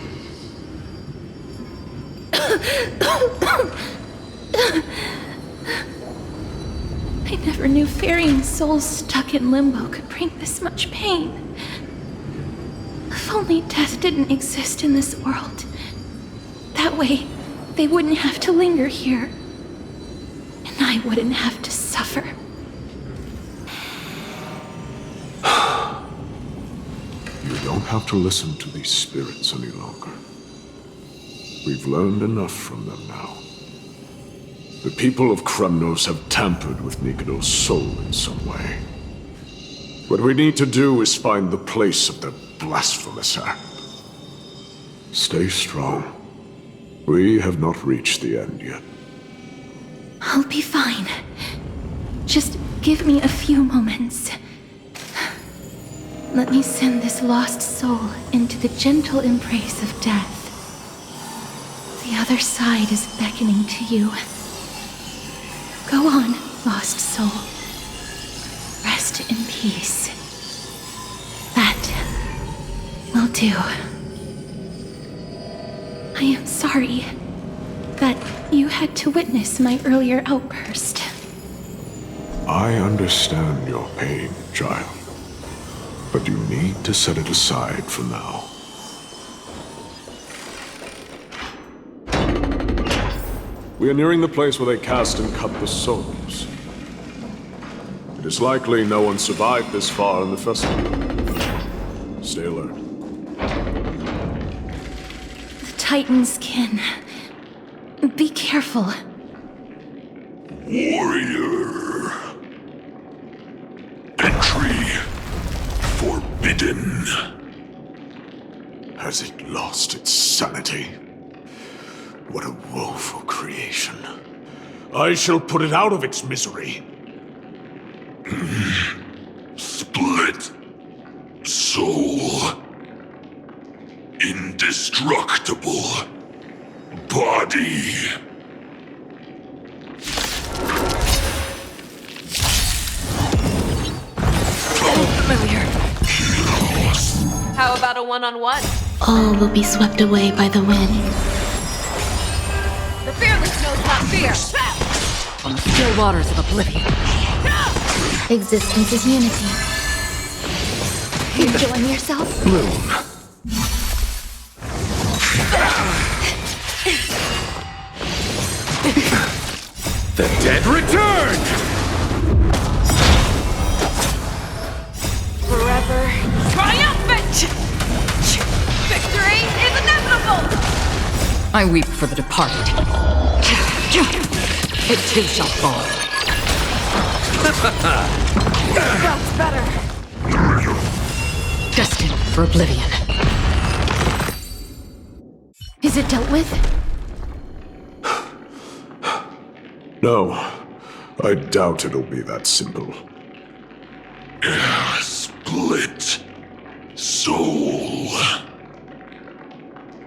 I never knew ferrying souls stuck in limbo could bring this much pain. If only death didn't exist in this world. That way, they wouldn't have to linger here. And I wouldn't have to suffer. You don't have to listen to these spirits any longer. We've learned enough from them now. The people of Kremnos have tampered with Nikado's soul in some way. What we need to do is find the place of their blasphemous act. Stay strong. We have not reached the end yet. I'll be fine. Just give me a few moments. Let me send this lost soul into the gentle embrace of death. The other side is beckoning to you. Go on, lost soul. Rest in peace. That will do. I am sorry that you had to witness my earlier outburst. I understand your pain, child. But you need to set it aside for now. We are nearing the place where they cast and cut the souls. It is likely no one survived this far in the festival. Stay alert. The Titan skin. Be careful. Warrior. Entry forbidden. Has it lost its sanity? What a woeful creation. I shall put it out of its misery. Split soul. Indestructible body. Familiar. How about a one-on-one? All will be swept away by the wind. The fearless knows not fear. On the still waters of oblivion. Existence is unity. Enjoying yourself? Bloom. The dead return! Forever triumphant! Victory is inevitable! I weep for the departed. It too shall fall. That's better. Destined for oblivion. Is it dealt with? No, I doubt it'll be that simple. Split soul.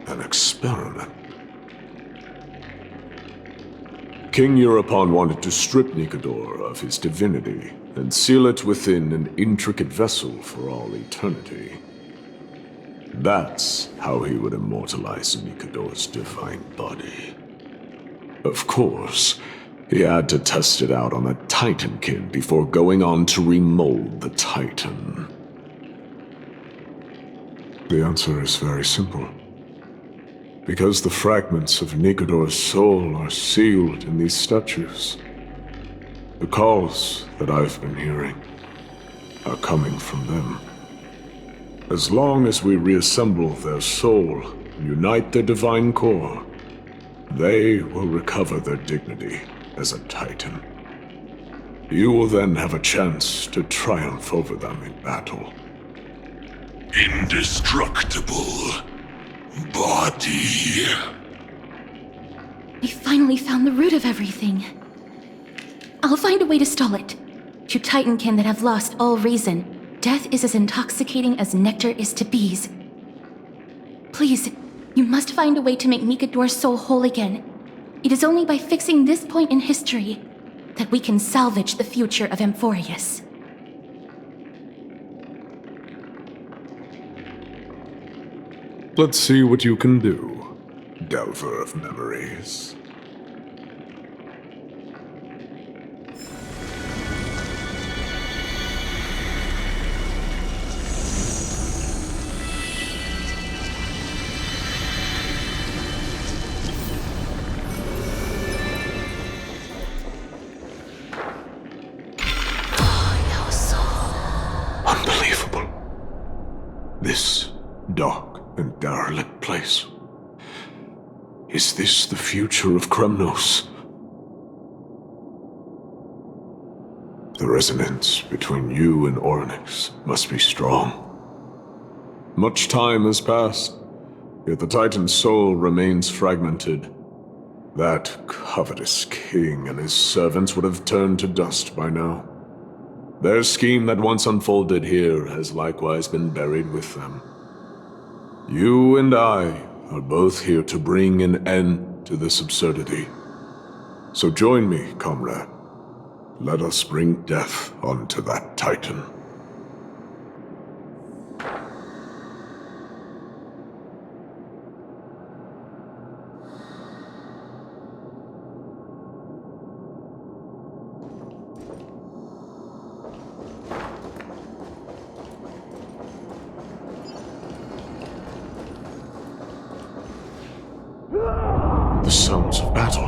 An experiment. King Eurupon wanted to strip Nikodor of his divinity and seal it within an intricate vessel for all eternity. That's how he would immortalize Nikodor's divine body. Of course, he had to test it out on a Titankin before going on to remold the Titan. The answer is very simple. Because the fragments of Nikodor's soul are sealed in these statues. The calls that I've been hearing are coming from them. As long as we reassemble their soul and unite their divine core, they will recover their dignity as a Titan. You will then have a chance to triumph over them in battle. Indestructible body. We finally found the root of everything. I'll find a way to stall it. To Titankin that have lost all reason, death is as intoxicating as nectar is to bees. Please, you must find a way to make Nikodor's soul whole again. It is only by fixing this point in history that we can salvage the future of Amphorius. Let's see what you can do, Delver of Memories. Unbelievable. This dark and derelict place. Is this the future of Kremnos? The resonance between you and Ornyx must be strong. Much time has passed, yet the Titan's soul remains fragmented. That covetous king and his servants would have turned to dust by now. Their scheme that once unfolded here has likewise been buried with them. You and I are both here to bring an end to this absurdity. So join me, comrade. Let us bring death onto that Titan. The sounds of battle.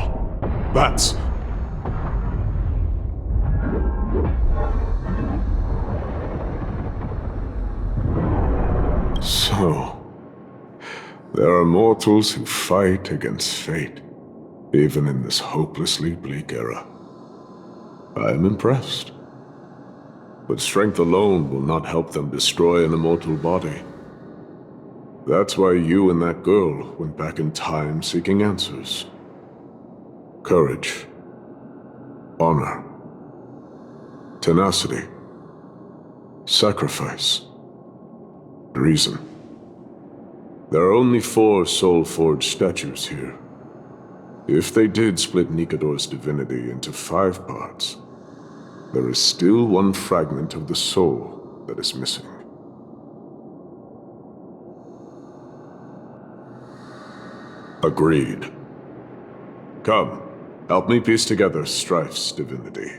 Bats! Oh, there are mortals who fight against fate, even in this hopelessly bleak era. I am impressed. But strength alone will not help them destroy an immortal body. That's why you and that girl went back in time seeking answers. Courage. Honor. Tenacity. Sacrifice. Reason. There are only 4 soul-forged statues here. If they did split Nikador's divinity into 5 parts, there is still one fragment of the soul that is missing. Agreed. Come, help me piece together Strife's divinity.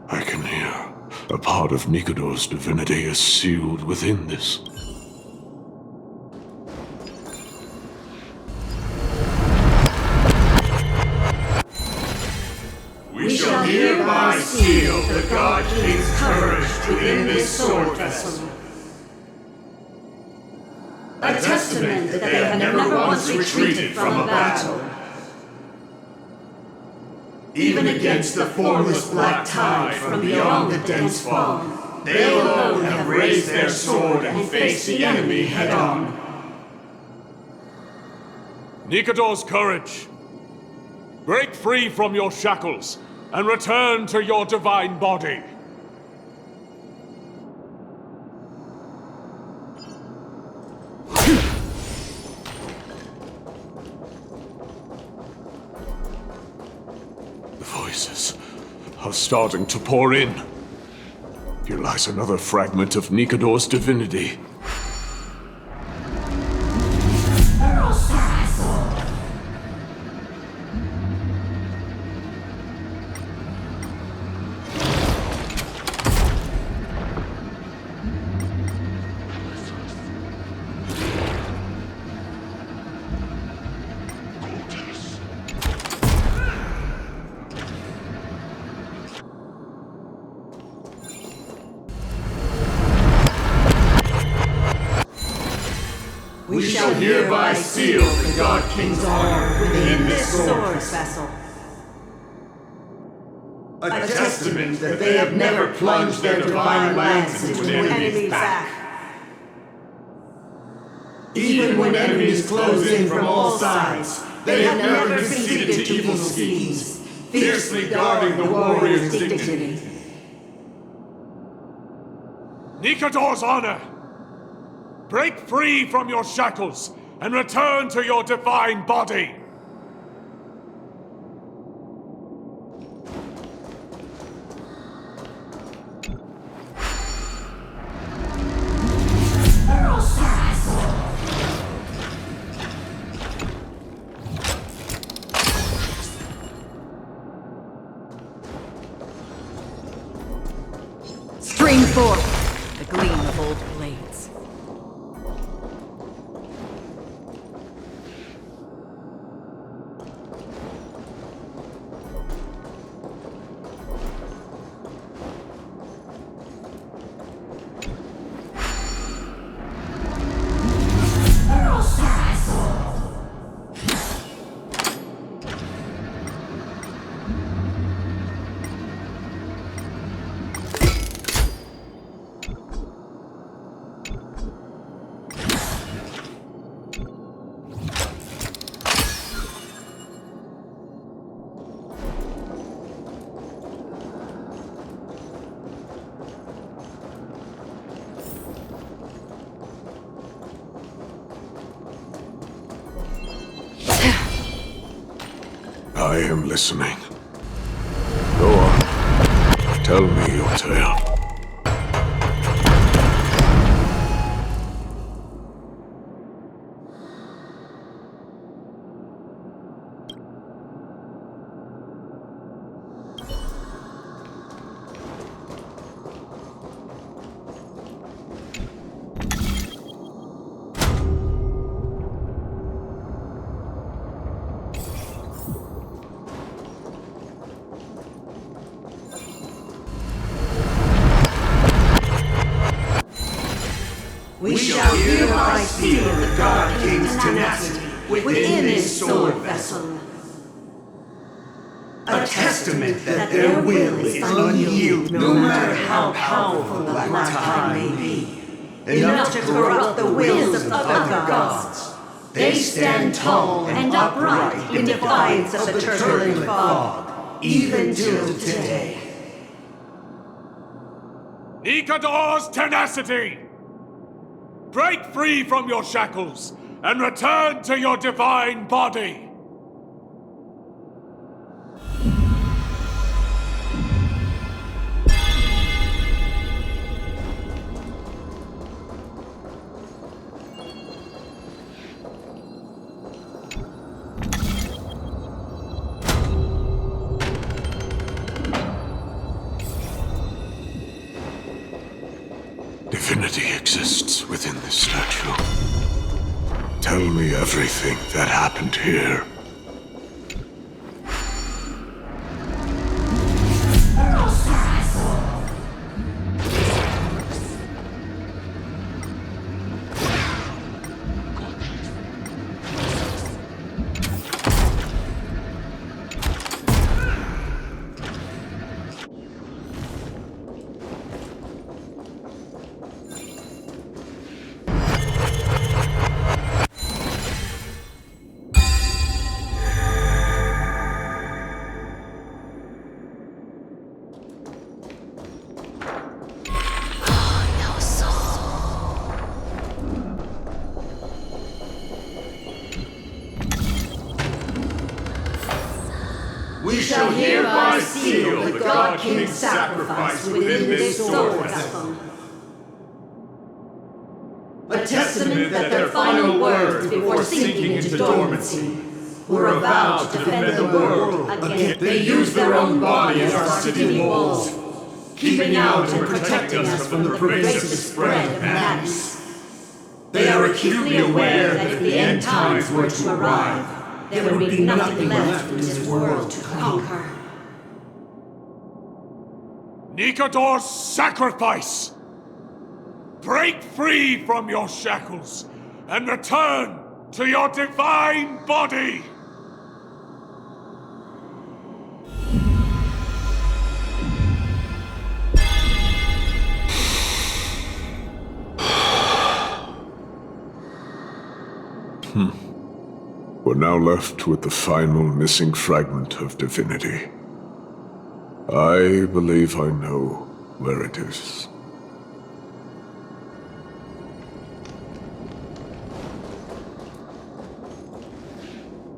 I can hear. A part of Nikador's divinity is sealed within this. We shall hereby seal the God King's courage within this sword vessel. A testament that they have never once retreated from a battle. Even against the formless black tide from beyond the dense fog, they alone have raised their sword and faced the enemy head-on. Nikador's courage! Break free from your shackles and return to your divine body. Voices are starting to pour in. Here lies another fragment of Nikador's divinity. We shall hereby seal the God King's honor within this sword vessel. A testament that they have never plunged their divine lance into an enemy's back. Even when enemies close in from all sides, they have never conceded to evil schemes, fiercely guarding the warrior's dignity. Nikador's honor! Break free from your shackles and return to your divine body! Stream forth the gleam of old blades. I am listening. Go on. Tell me your tale. We shall hereby seal the God King's tenacity within this sword vessel. A testament that their will is unyielding, no matter how powerful the Black Tide may be. Enough to corrupt the wills of other gods. They stand tall and upright in defiance of the turbulent fog, even till today. Nikador's tenacity! Break free from your shackles and return to your divine body! Divinity exists within this statue. Tell me everything that happened here. We shall hereby seal the God King's sacrifice within this sword vessel. A testament that their final words before sinking into dormancy were a vow to defend the world against. They used their own body as our city walls, keeping out and protecting us from the pervasive spread of madness. They are acutely aware that if the end times were to arrive, there would be nothing left in this world to conquer. Nikador's sacrifice! Break free from your shackles and return to your divine body! We're now left with the final missing fragment of divinity. I believe I know where it is.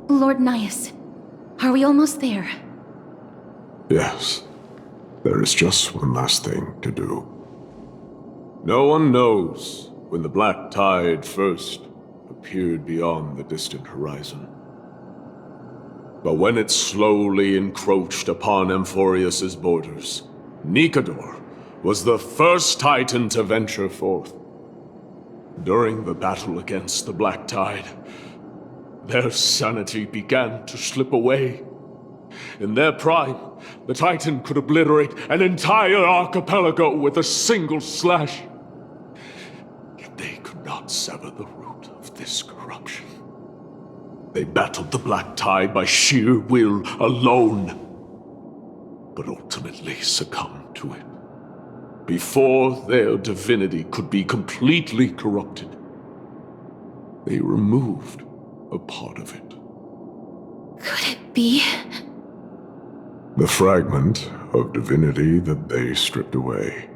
Lord Nias, are we almost there? Yes. There is just one last thing to do. No one knows when the Black Tide first appeared beyond the distant horizon. But when it slowly encroached upon Amphorius's borders, Nikador was the first Titan to venture forth. During the battle against the Black Tide, their sanity began to slip away. In their prime, the Titan could obliterate an entire archipelago with a single slash. Yet they could not sever the root of this corruption. They battled the Black Tide by sheer will alone, but ultimately succumbed to it. Before their divinity could be completely corrupted, they removed a part of it. Could it be? The fragment of divinity that they stripped away.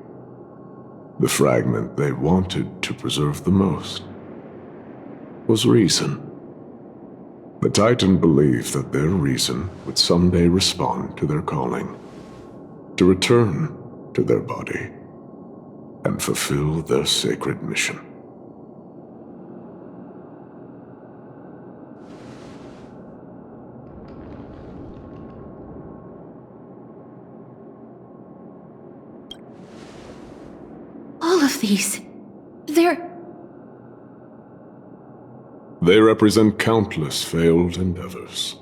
The fragment they wanted to preserve the most was reason. The Titan believed that their reason would someday respond to their calling, to return to their body, and fulfill their sacred mission. All of these, They represent countless failed endeavors.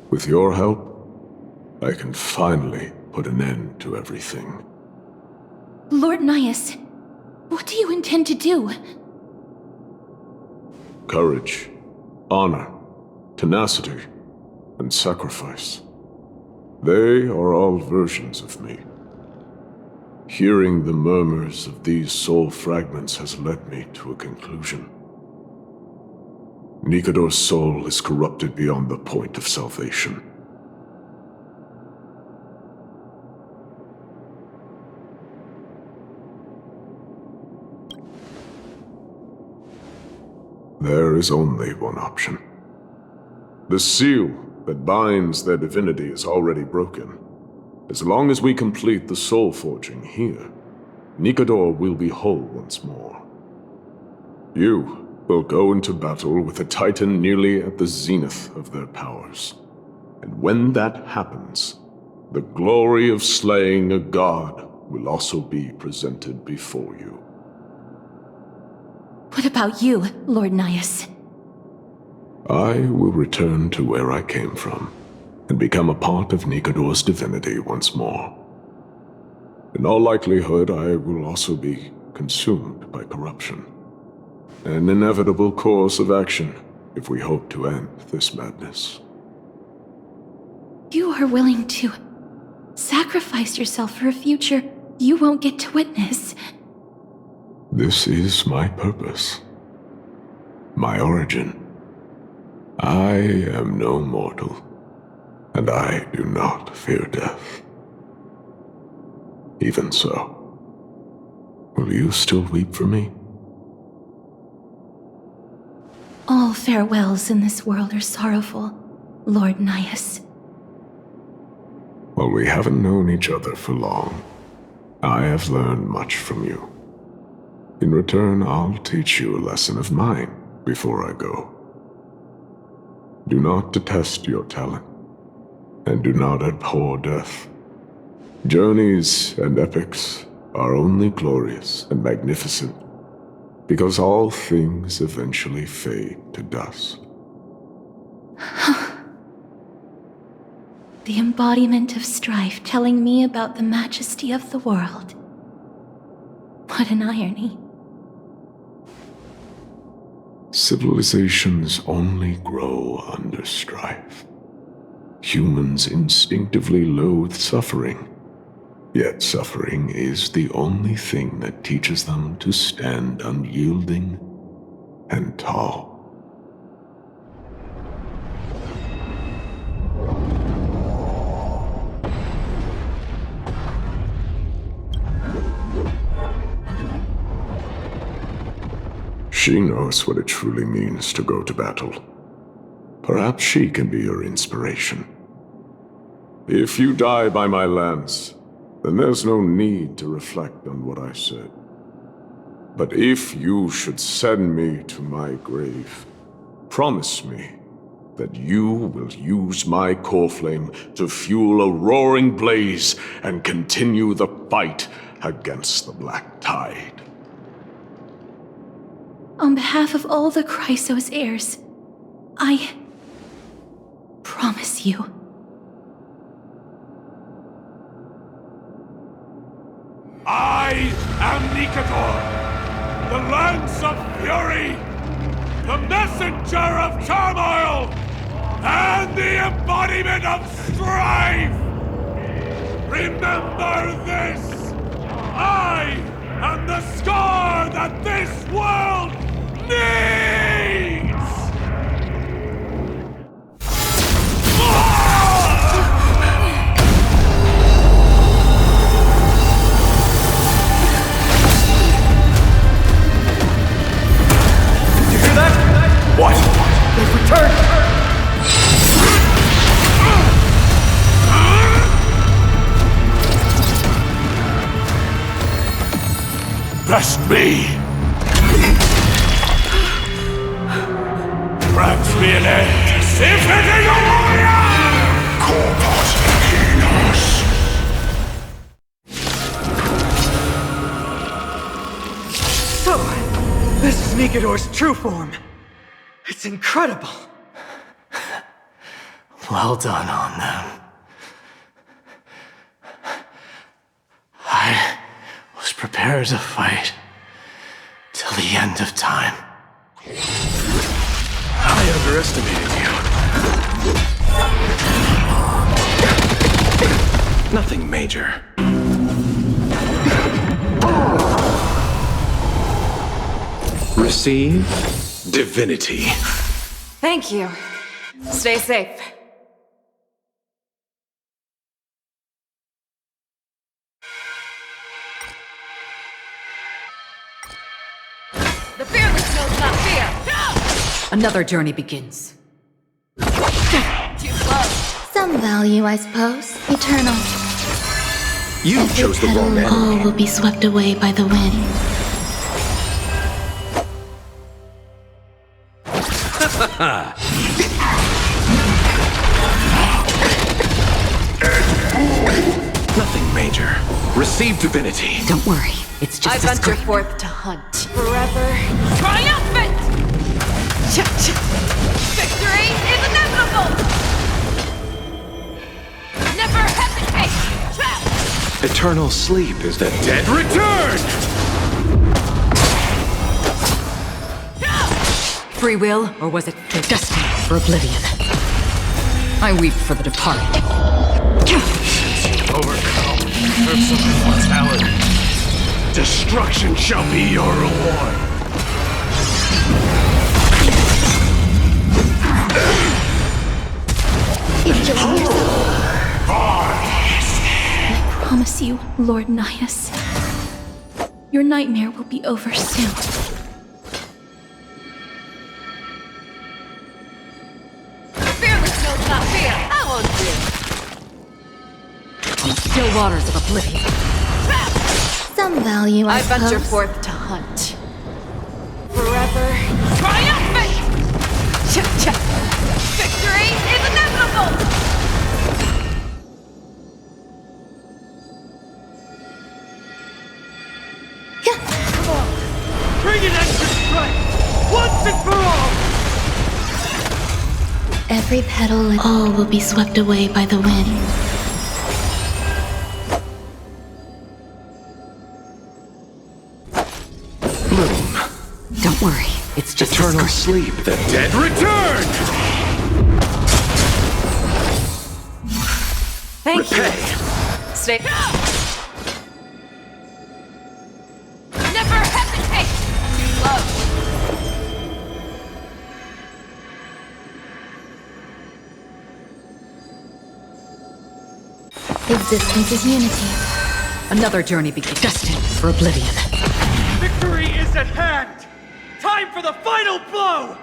With your help, I can finally put an end to everything. Lord Nias, what do you intend to do? Courage, honor, tenacity, and sacrifice. They are all versions of me. Hearing the murmurs of these soul fragments has led me to a conclusion. Nikador's soul is corrupted beyond the point of salvation. There is only one option. The seal that binds their divinity is already broken. As long as we complete the soul forging here, Nikador will be whole once more. You will go into battle with a Titan nearly at the zenith of their powers. And when that happens, the glory of slaying a god will also be presented before you. What about you, Lord Nias? I will return to where I came from, and become a part of Nikador's divinity once more. In all likelihood, I will also be consumed by corruption. An inevitable course of action if we hope to end this madness. You are willing to sacrifice yourself for a future you won't get to witness. This is my purpose. My origin. I am no mortal, and I do not fear death. Even so, will you still weep for me? All farewells in this world are sorrowful, Lord Nias. While we haven't known each other for long, I have learned much from you. In return, I'll teach you a lesson of mine before I go. Do not detest your talent, and do not abhor death. Journeys and epics are only glorious and magnificent because all things eventually fade to dust. The embodiment of strife telling me about the majesty of the world. What an irony. Civilizations only grow under strife. Humans instinctively loathe suffering, yet suffering is the only thing that teaches them to stand unyielding and tall. She knows what it truly means to go to battle. Perhaps she can be your inspiration. If you die by my lance, then there's no need to reflect on what I said. But if you should send me to my grave, promise me that you will use my core flame to fuel a roaring blaze and continue the fight against the Black Tide. On behalf of all the Chrysos heirs, I promise you. I am Nikador, the Lance of Fury, the messenger of turmoil, and the embodiment of strife! Remember this! I am the scar that this world needs! What? They've returned! test me! Grant me an end! Infinity warrior! Corpus Enos! So, this is Nigador's true form. It's incredible. Well done on them. I was prepared to fight till the end of time. I underestimated you. Nothing major. Receive divinity. Thank you. Stay safe. The fearless knows not fear. Another journey begins. Too close. Some value, I suppose. Eternal. You chose the wrong enemy. All will be swept away by the wind. Nothing major. Receive divinity. Don't worry, it's just I venture forth to hunt. Forever triumphant! Victory is inevitable! Never hesitate! Eternal sleep is the dead return! Free will, or was it their destiny for oblivion? I weep for the departed. Overcome personal mortality. Destruction shall be your reward. Enjoy yourself. I promise you, Lord Nias, your nightmare will be over soon. Fearless knows not fear. I won't fear. On the still waters of oblivion. Some value, I venture suppose. forth to hunt. Forever triumphant! Victory is inevitable! Come on! Bring an extra strike! Once and for all! Every petal and all will be swept away by the wind. Bloom. Don't worry, it's just eternal sleep. The dead return! Thank Repay. you. Stay. Never hesitate! Too close. Existence is unity. Another journey begins. Destined for oblivion. Victory is at hand! Time for the final blow!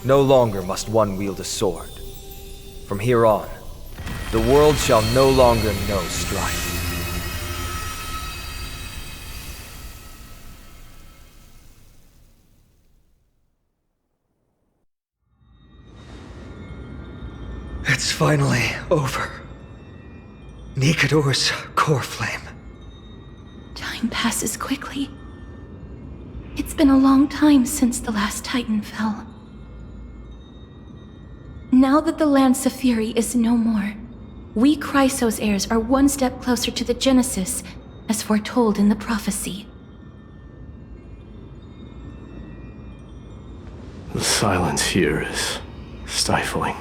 No longer must one wield a sword. From here on, the world shall no longer know strife. It's finally over. Nigador's core flame. Time passes quickly. It's been a long time since the last Titan fell. Now that the Lance of Fury is no more, we Chrysos heirs are one step closer to the Genesis as foretold in the prophecy. The silence here is stifling.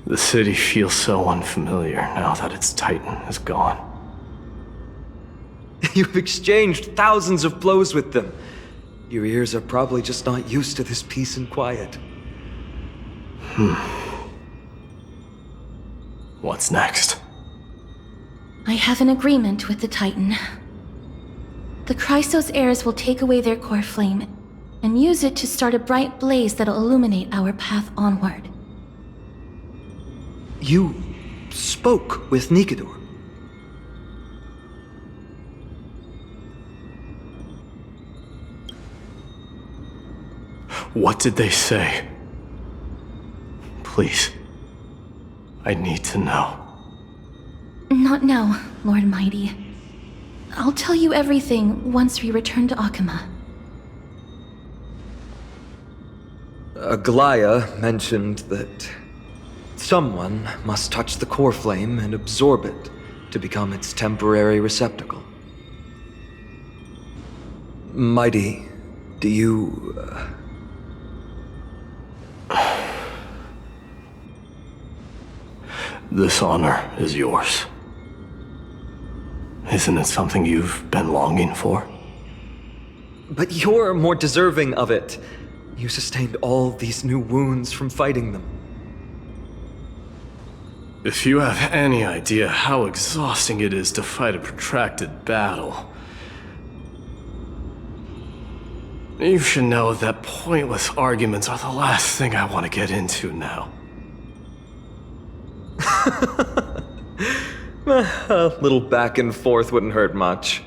The city feels so unfamiliar now that its Titan is gone. You've exchanged thousands of blows with them. Your ears are probably just not used to this peace and quiet. What's next? I have an agreement with the Titan. The Chrysos heirs will take away their core flame and use it to start a bright blaze that'll illuminate our path onward. You spoke with Nikador. What did they say? Please. I need to know. Not now, Lord Mighty. I'll tell you everything once we return to Akama. Aglaya mentioned that someone must touch the core flame and absorb it to become its temporary receptacle. Mighty, do you... This honor is yours. Isn't it something you've been longing for? But you're more deserving of it. You sustained all these new wounds from fighting them. If you have any idea how exhausting it is to fight a protracted battle, you should know that pointless arguments are the last thing I want to get into now. A little back and forth wouldn't hurt much.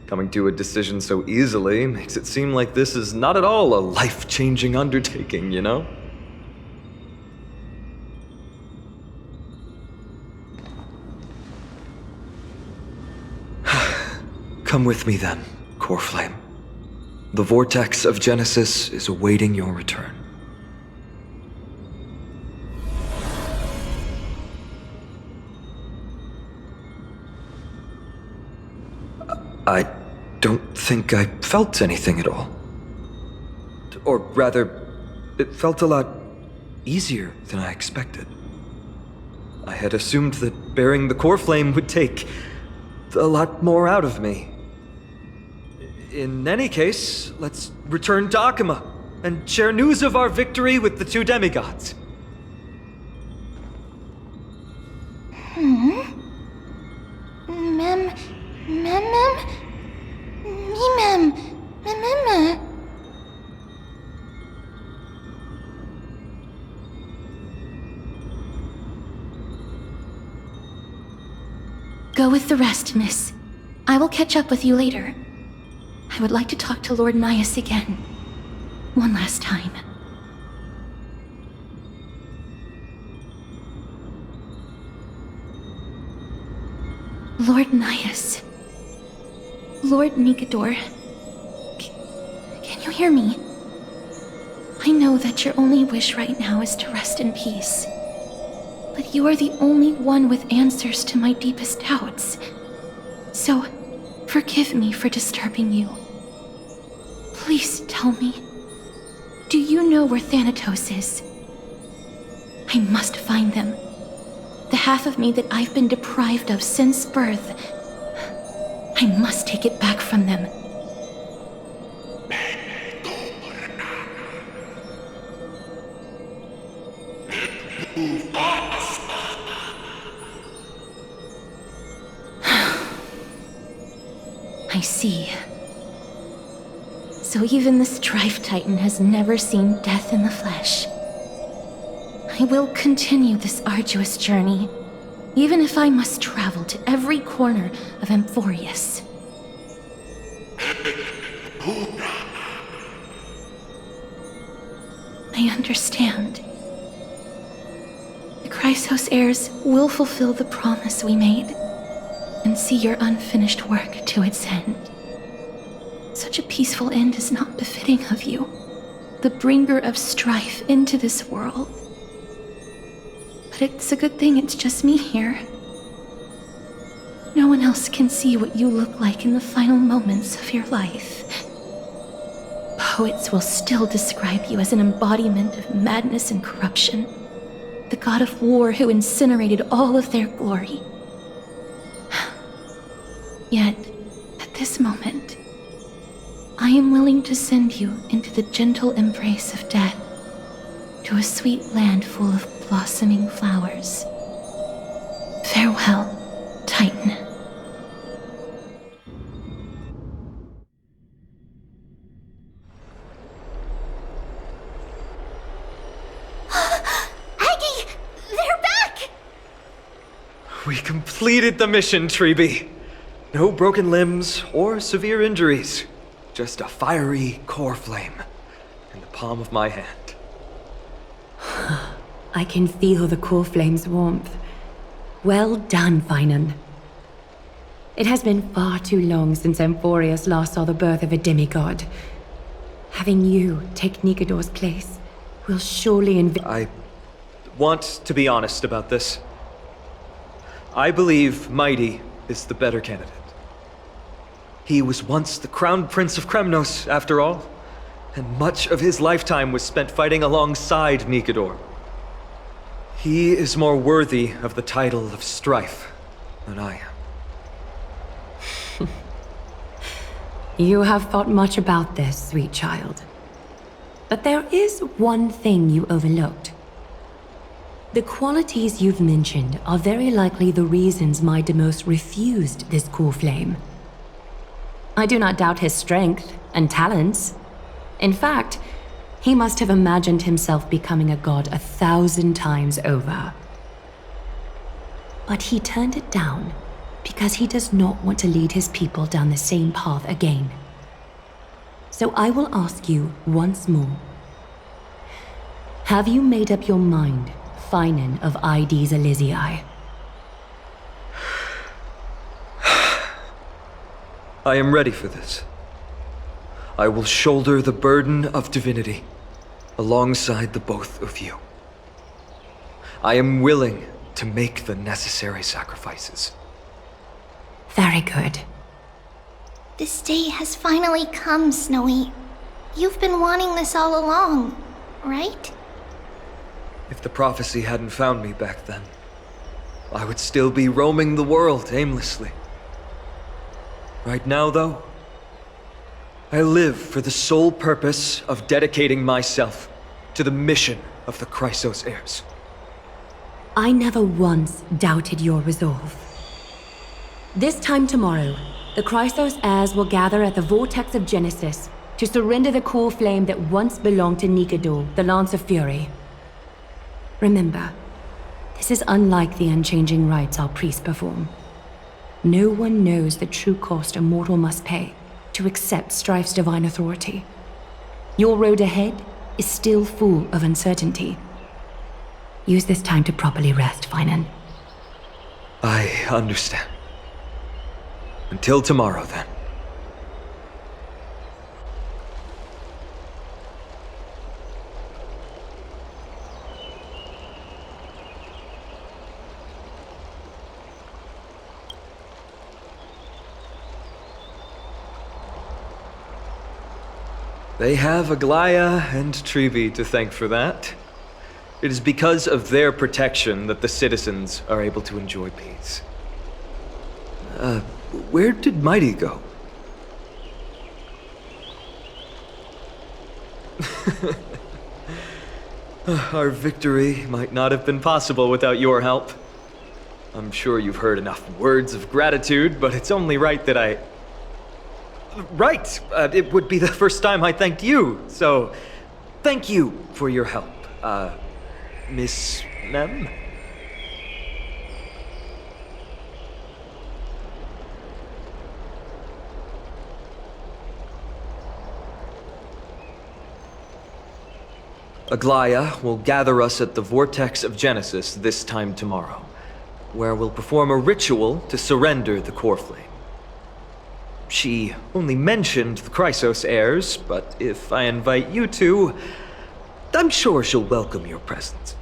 Coming to a decision so easily makes it seem like this is not at all a life-changing undertaking, you know? Come with me then, Core Flame. The vortex of Genesis is awaiting your return. I don't think I felt anything at all. Or rather, it felt a lot easier than I expected. I had assumed that bearing the core flame would take a lot more out of me. In any case, let's return to Akama and share news of our victory with the two demigods. Go with the rest, miss. I will catch up with you later. I would like to talk to Lord Nias again. One last time. Lord Nias. Lord Nikador. Can you hear me? I know that your only wish right now is to rest in peace. But you are the only one with answers to my deepest doubts. So, forgive me for disturbing you. Please tell me, do you know where Thanatos is? I must find them. The half of me that I've been deprived of since birth. I must take it back from them. I see. So even the Strife Titan has never seen death in the flesh. I will continue this arduous journey, even if I must travel to every corner of Amphorius. I understand. The Chrysos heirs will fulfill the promise we made and see your unfinished work to its end. Such a peaceful end is not befitting of you, the bringer of strife into this world. But it's a good thing it's just me here. No one else can see what you look like in the final moments of your life. Poets will still describe you as an embodiment of madness and corruption. The god of war who incinerated all of their glory. Yet, at this moment, I am willing to send you into the gentle embrace of death, to a sweet land full of blossoming flowers. Farewell, Titan. Aggie! They're back! We completed the mission, Treeby. No broken limbs or severe injuries. Just a fiery core flame in the palm of my hand. I can feel the core flame's warmth. Well done, Finan. It has been far too long since Emphorius last saw the birth of a demigod. Having you take Nikador's place will surely I want to be honest about this. I believe Mighty is the better candidate. He was once the crown prince of Kremnos, after all, and much of his lifetime was spent fighting alongside Nikador. He is more worthy of the title of Strife than I am. You have thought much about this, sweet child. But there is one thing you overlooked. The qualities you've mentioned are very likely the reasons my Demos refused this core flame. I do not doubt his strength and talents. In fact, he must have imagined himself becoming a god 1,000 times over. But he turned it down because he does not want to lead his people down the same path again. So I will ask you once more. Have you made up your mind, Finan of Ides Elysiae? I am ready for this. I will shoulder the burden of divinity alongside the both of you. I am willing to make the necessary sacrifices. Very good. This day has finally come, Snowy. You've been wanting this all along, right? If the prophecy hadn't found me back then, I would still be roaming the world aimlessly. Right now, though, I live for the sole purpose of dedicating myself to the mission of the Chrysos heirs. I never once doubted your resolve. This time tomorrow, the Chrysos heirs will gather at the Vortex of Genesis to surrender the core flame that once belonged to Nikador, the Lance of Fury. Remember, this is unlike the unchanging rites our priests perform. No one knows the true cost a mortal must pay to accept Strife's divine authority. Your road ahead is still full of uncertainty. Use this time to properly rest, Finan. I understand. Until tomorrow, then. They have Aglaya and Treeby to thank for that. It is because of their protection that the citizens are able to enjoy peace. Where did Mighty go? Our victory might not have been possible without your help. I'm sure you've heard enough words of gratitude, but it's only right that I... Right! It would be the first time I thanked you, so thank you for your help, Miss Mem? Aglaya will gather us at the Vortex of Genesis this time tomorrow, where we'll perform a ritual to surrender the core flame. She only mentioned the Chrysos heirs, but if I invite you to, I'm sure she'll welcome your presence.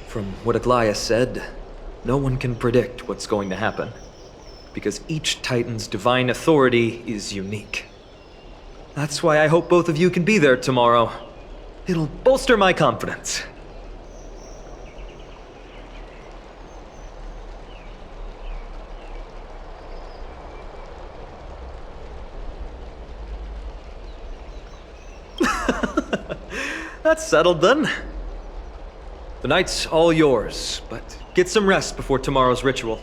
From what Aglaia said, no one can predict what's going to happen, because each Titan's divine authority is unique. That's why I hope both of you can be there tomorrow. It'll bolster my confidence. That's settled then. The night's all yours, but get some rest before tomorrow's ritual.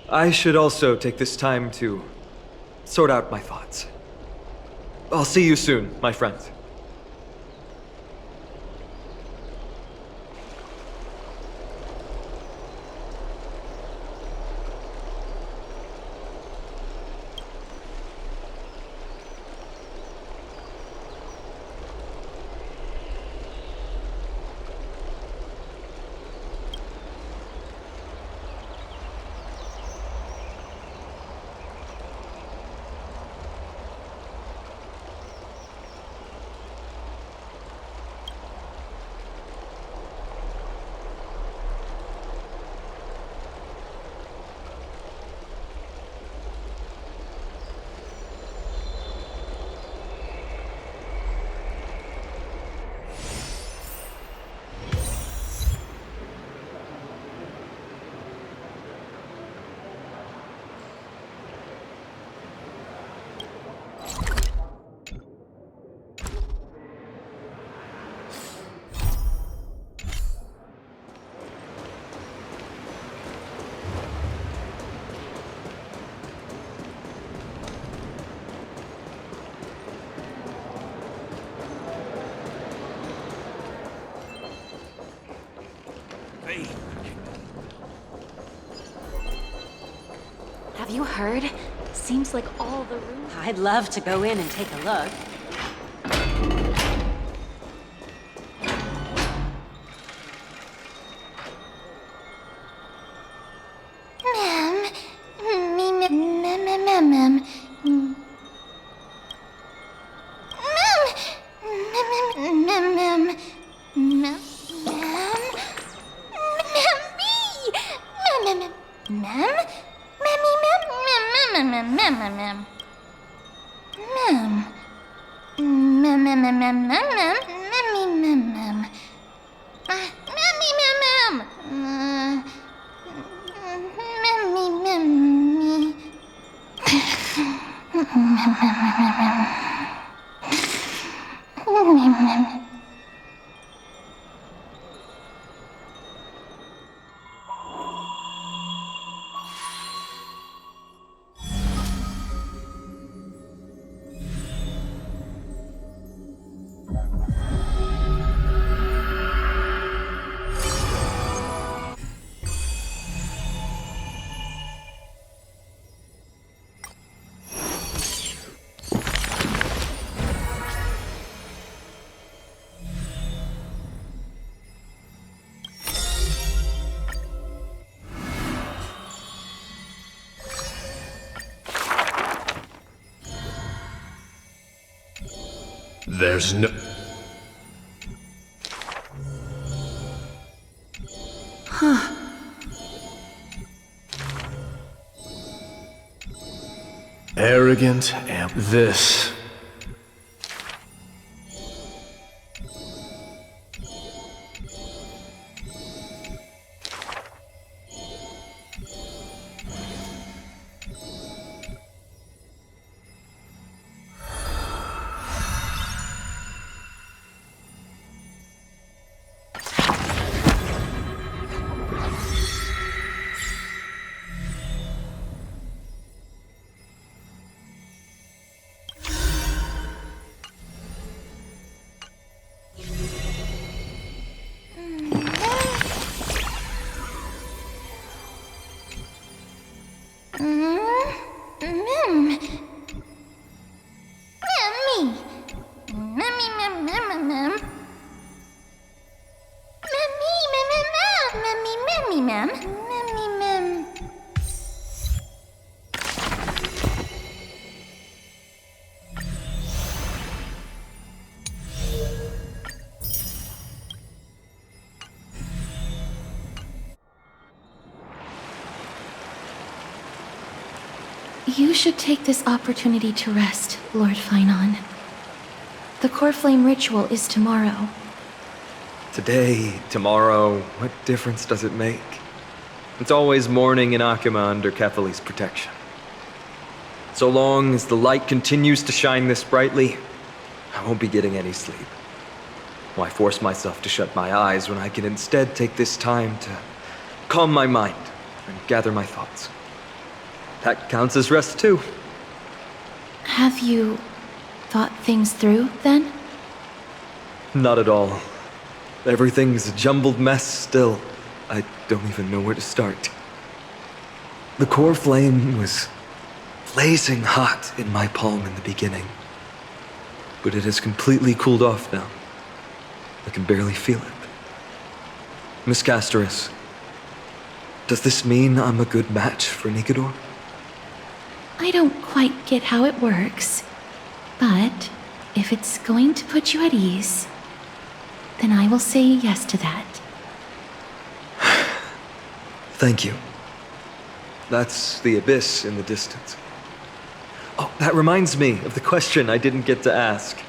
I should also take this time to sort out my thoughts. I'll see you soon, my friend. Have you heard? Seems like all the rooms... I'd love to go in and take a look. There's no... Huh. Arrogant and this. You should take this opportunity to rest, Lord Finon. The core flame ritual is tomorrow. Today, tomorrow, what difference does it make? It's always morning in Akima under Kethely's protection. So long as the light continues to shine this brightly, I won't be getting any sleep. Why force myself to shut my eyes when I can instead take this time to calm my mind and gather my thoughts? That counts as rest too. Have you thought things through, then? Not at all. Everything's a jumbled mess still. I don't even know where to start. The core flame was blazing hot in my palm in the beginning, but it has completely cooled off now. I can barely feel it. Miss Castoris, does this mean I'm a good match for Nikador? I don't quite get how it works, but if it's going to put you at ease, then I will say yes to that. Thank you. That's the abyss in the distance. Oh, that reminds me of the question I didn't get to ask.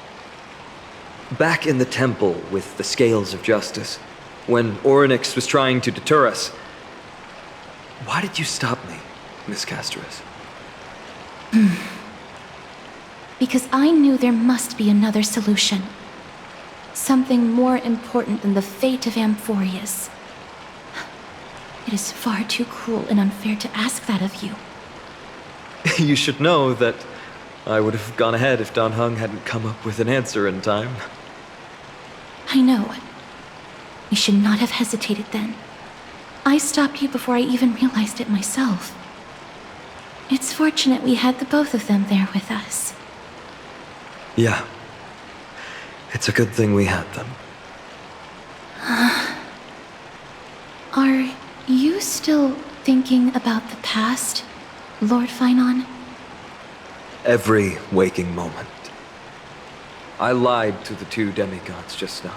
Back in the temple with the scales of justice, when Orynyx was trying to deter us, why did you stop me, Miss Castoris? Because I knew there must be another solution. Something more important than the fate of Amphorius. It is far too cruel and unfair to ask that of you. You should know that I would have gone ahead if Dan Heng hadn't come up with an answer in time. I know. You should not have hesitated then. I stopped you before I even realized it myself. It's fortunate we had the both of them there with us. Yeah. It's a good thing we had them. Are you still thinking about the past, Lord Finon? Every waking moment. I lied to the two demigods just now.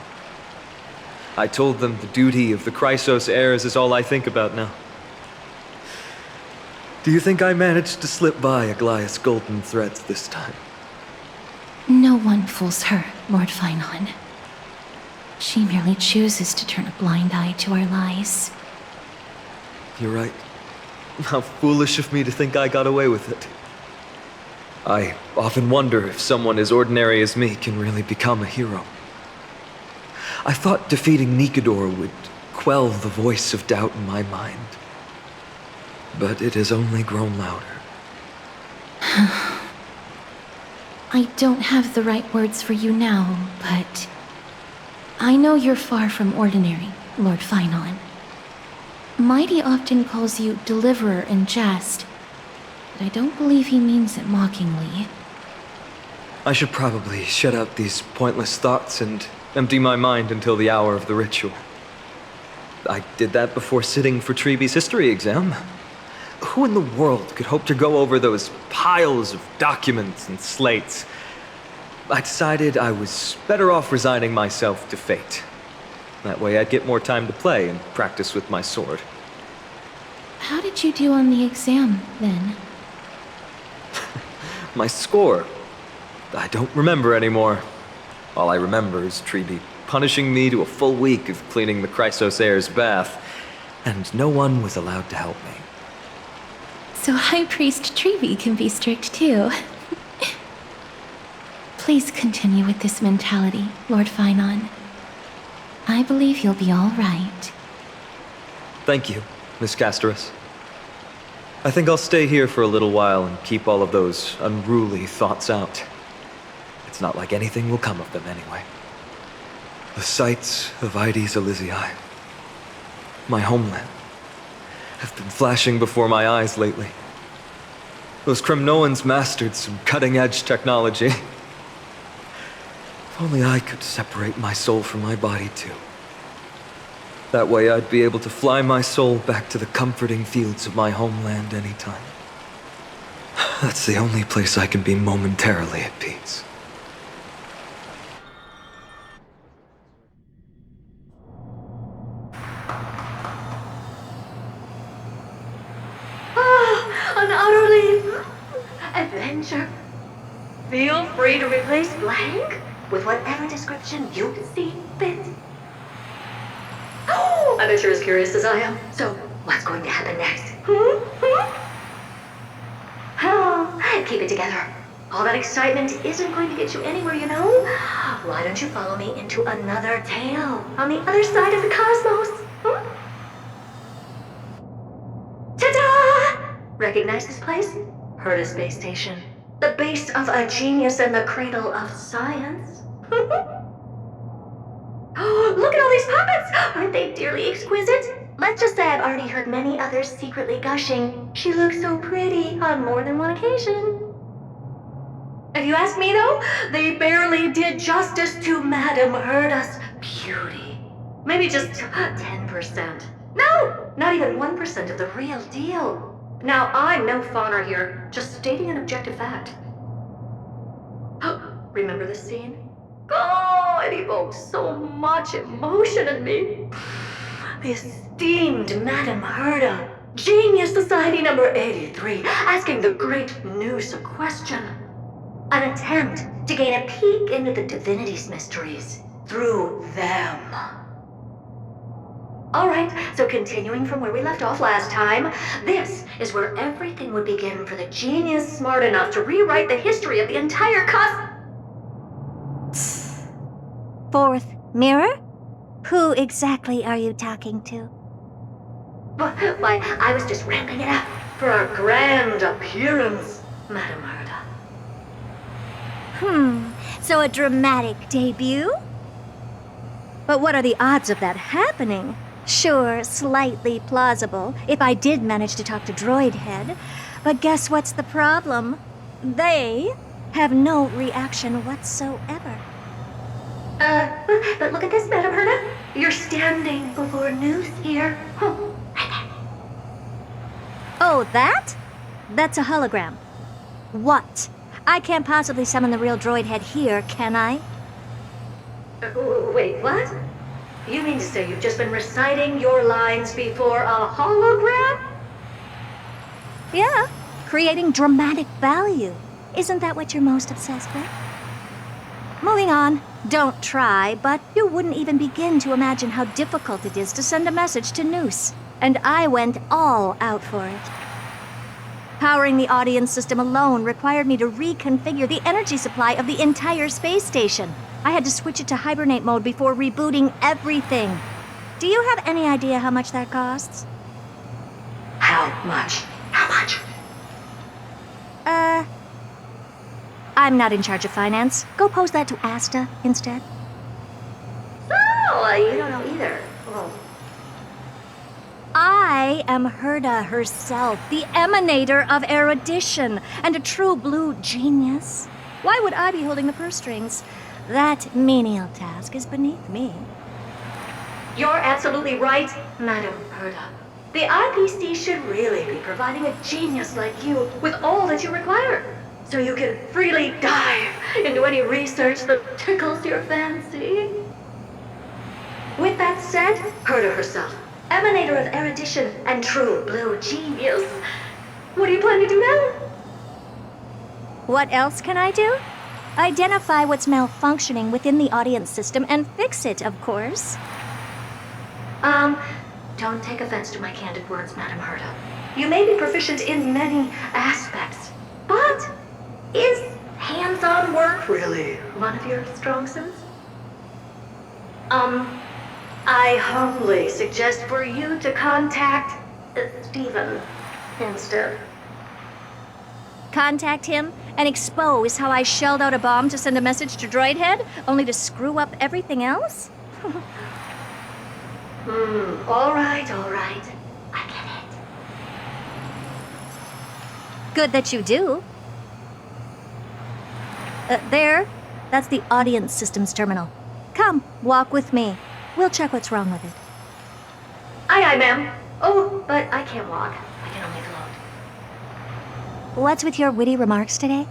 I told them the duty of the Chrysos heirs is all I think about now. Do you think I managed to slip by Aglaya's golden threads this time? No one fools her, Lord Finon. She merely chooses to turn a blind eye to our lies. You're right. How foolish of me to think I got away with it. I often wonder if someone as ordinary as me can really become a hero. I thought defeating Nikador would quell the voice of doubt in my mind. But it has only grown louder. I don't have the right words for you now, but I know you're far from ordinary, Lord Finon. Mighty often calls you Deliverer in jest, but I don't believe he means it mockingly. I should probably shut out these pointless thoughts and empty my mind until the hour of the ritual. I did that before sitting for Treeby's history exam. Who in the world could hope to go over those piles of documents and slates? I decided I was better off resigning myself to fate. That way I'd get more time to play and practice with my sword. How did you do on the exam, then? My score? I don't remember anymore. All I remember is Treeby punishing me to a full week of cleaning the Chrysos heir's bath, and no one was allowed to help me. So High Priest Treeby can be strict too. Please continue with this mentality, Lord Finon. I believe you'll be all right. Thank you, Miss Castoris. I think I'll stay here for a little while and keep all of those unruly thoughts out. It's not like anything will come of them anyway. The sights of Ides Elysiae, my homeland, have been flashing before my eyes lately. Those Kremnoans mastered some cutting-edge technology. If only I could separate my soul from my body too. That way I'd be able to fly my soul back to the comforting fields of my homeland anytime. That's the only place I can be momentarily at peace. An outer leaf. adventure. Feel free to replace blank with whatever description you see fit. Oh, I bet you're as curious as I am. So, what's going to happen next? Oh, keep it together. All that excitement isn't going to get you anywhere, you know? Why don't you follow me into another tale on the other side of the cosmos? Ta-da! Recognize this place? Herta Space Station. The base of a genius and the cradle of science. Oh, look at all these puppets! Aren't they dearly exquisite? Let's just say I've already heard many others secretly gushing. She looks so pretty on more than one occasion. If you ask me though, they barely did justice to Madame Herta's beauty. Maybe just 10%. No, not even 1% of the real deal. Now, I'm no fawner here, just stating an objective fact. Remember this scene? Oh, it evokes so much emotion in me. The esteemed Madame Herta, Genius Society number 83, asking the great Noose a question. An attempt to gain a peek into the divinity's mysteries through them. Alright, so continuing from where we left off last time, this is where everything would begin for the genius smart enough to rewrite the history of the entire Fourth mirror? Who exactly are you talking to? Why, I was just ramping it up for our grand appearance, Madame Herta. So a dramatic debut? But what are the odds of that happening? Sure, slightly plausible, if I did manage to talk to Droid Head. But guess what's the problem? They have no reaction whatsoever. But look at this, Madame Herta. You're standing before Noose here. Oh, that? That's a hologram. What? I can't possibly summon the real Droid Head here, can I? Wait, what? You mean to say you've just been reciting your lines before a hologram? Yeah, creating dramatic value. Isn't that what you're most obsessed with? Moving on. Don't try, but you wouldn't even begin to imagine how difficult it is to send a message to Noose. And I went all out for it. Powering the audience system alone required me to reconfigure the energy supply of the entire space station. I had to switch it to hibernate mode before rebooting everything. Do you have any idea how much that costs? How much? How much? I'm not in charge of finance. Go pose that to Asta instead. So, you don't know either. Oh. I am Herta herself, the emanator of erudition, and a true blue genius. Why would I be holding the purse strings? That menial task is beneath me. You're absolutely right, Madame Herta. The IPC should really be providing a genius like you with all that you require, so you can freely dive into any research that tickles your fancy. With that said, Herta herself, emanator of erudition and true blue genius, what do you plan to do now? What else can I do? Identify what's malfunctioning within the audience system and fix it, of course. Don't take offense to my candid words, Madame Herta. You may be proficient in many aspects, but is hands-on work really one of your strong suits? I humbly suggest for you to contact Steven instead. Contact him and expose how I shelled out a bomb to send a message to Droid Head, only to screw up everything else? All right. I get it. Good that you do. There. That's the audience systems terminal. Come, walk with me. We'll check what's wrong with it. Aye, ma'am. Oh, but I can't walk. I can only float. What's with your witty remarks today?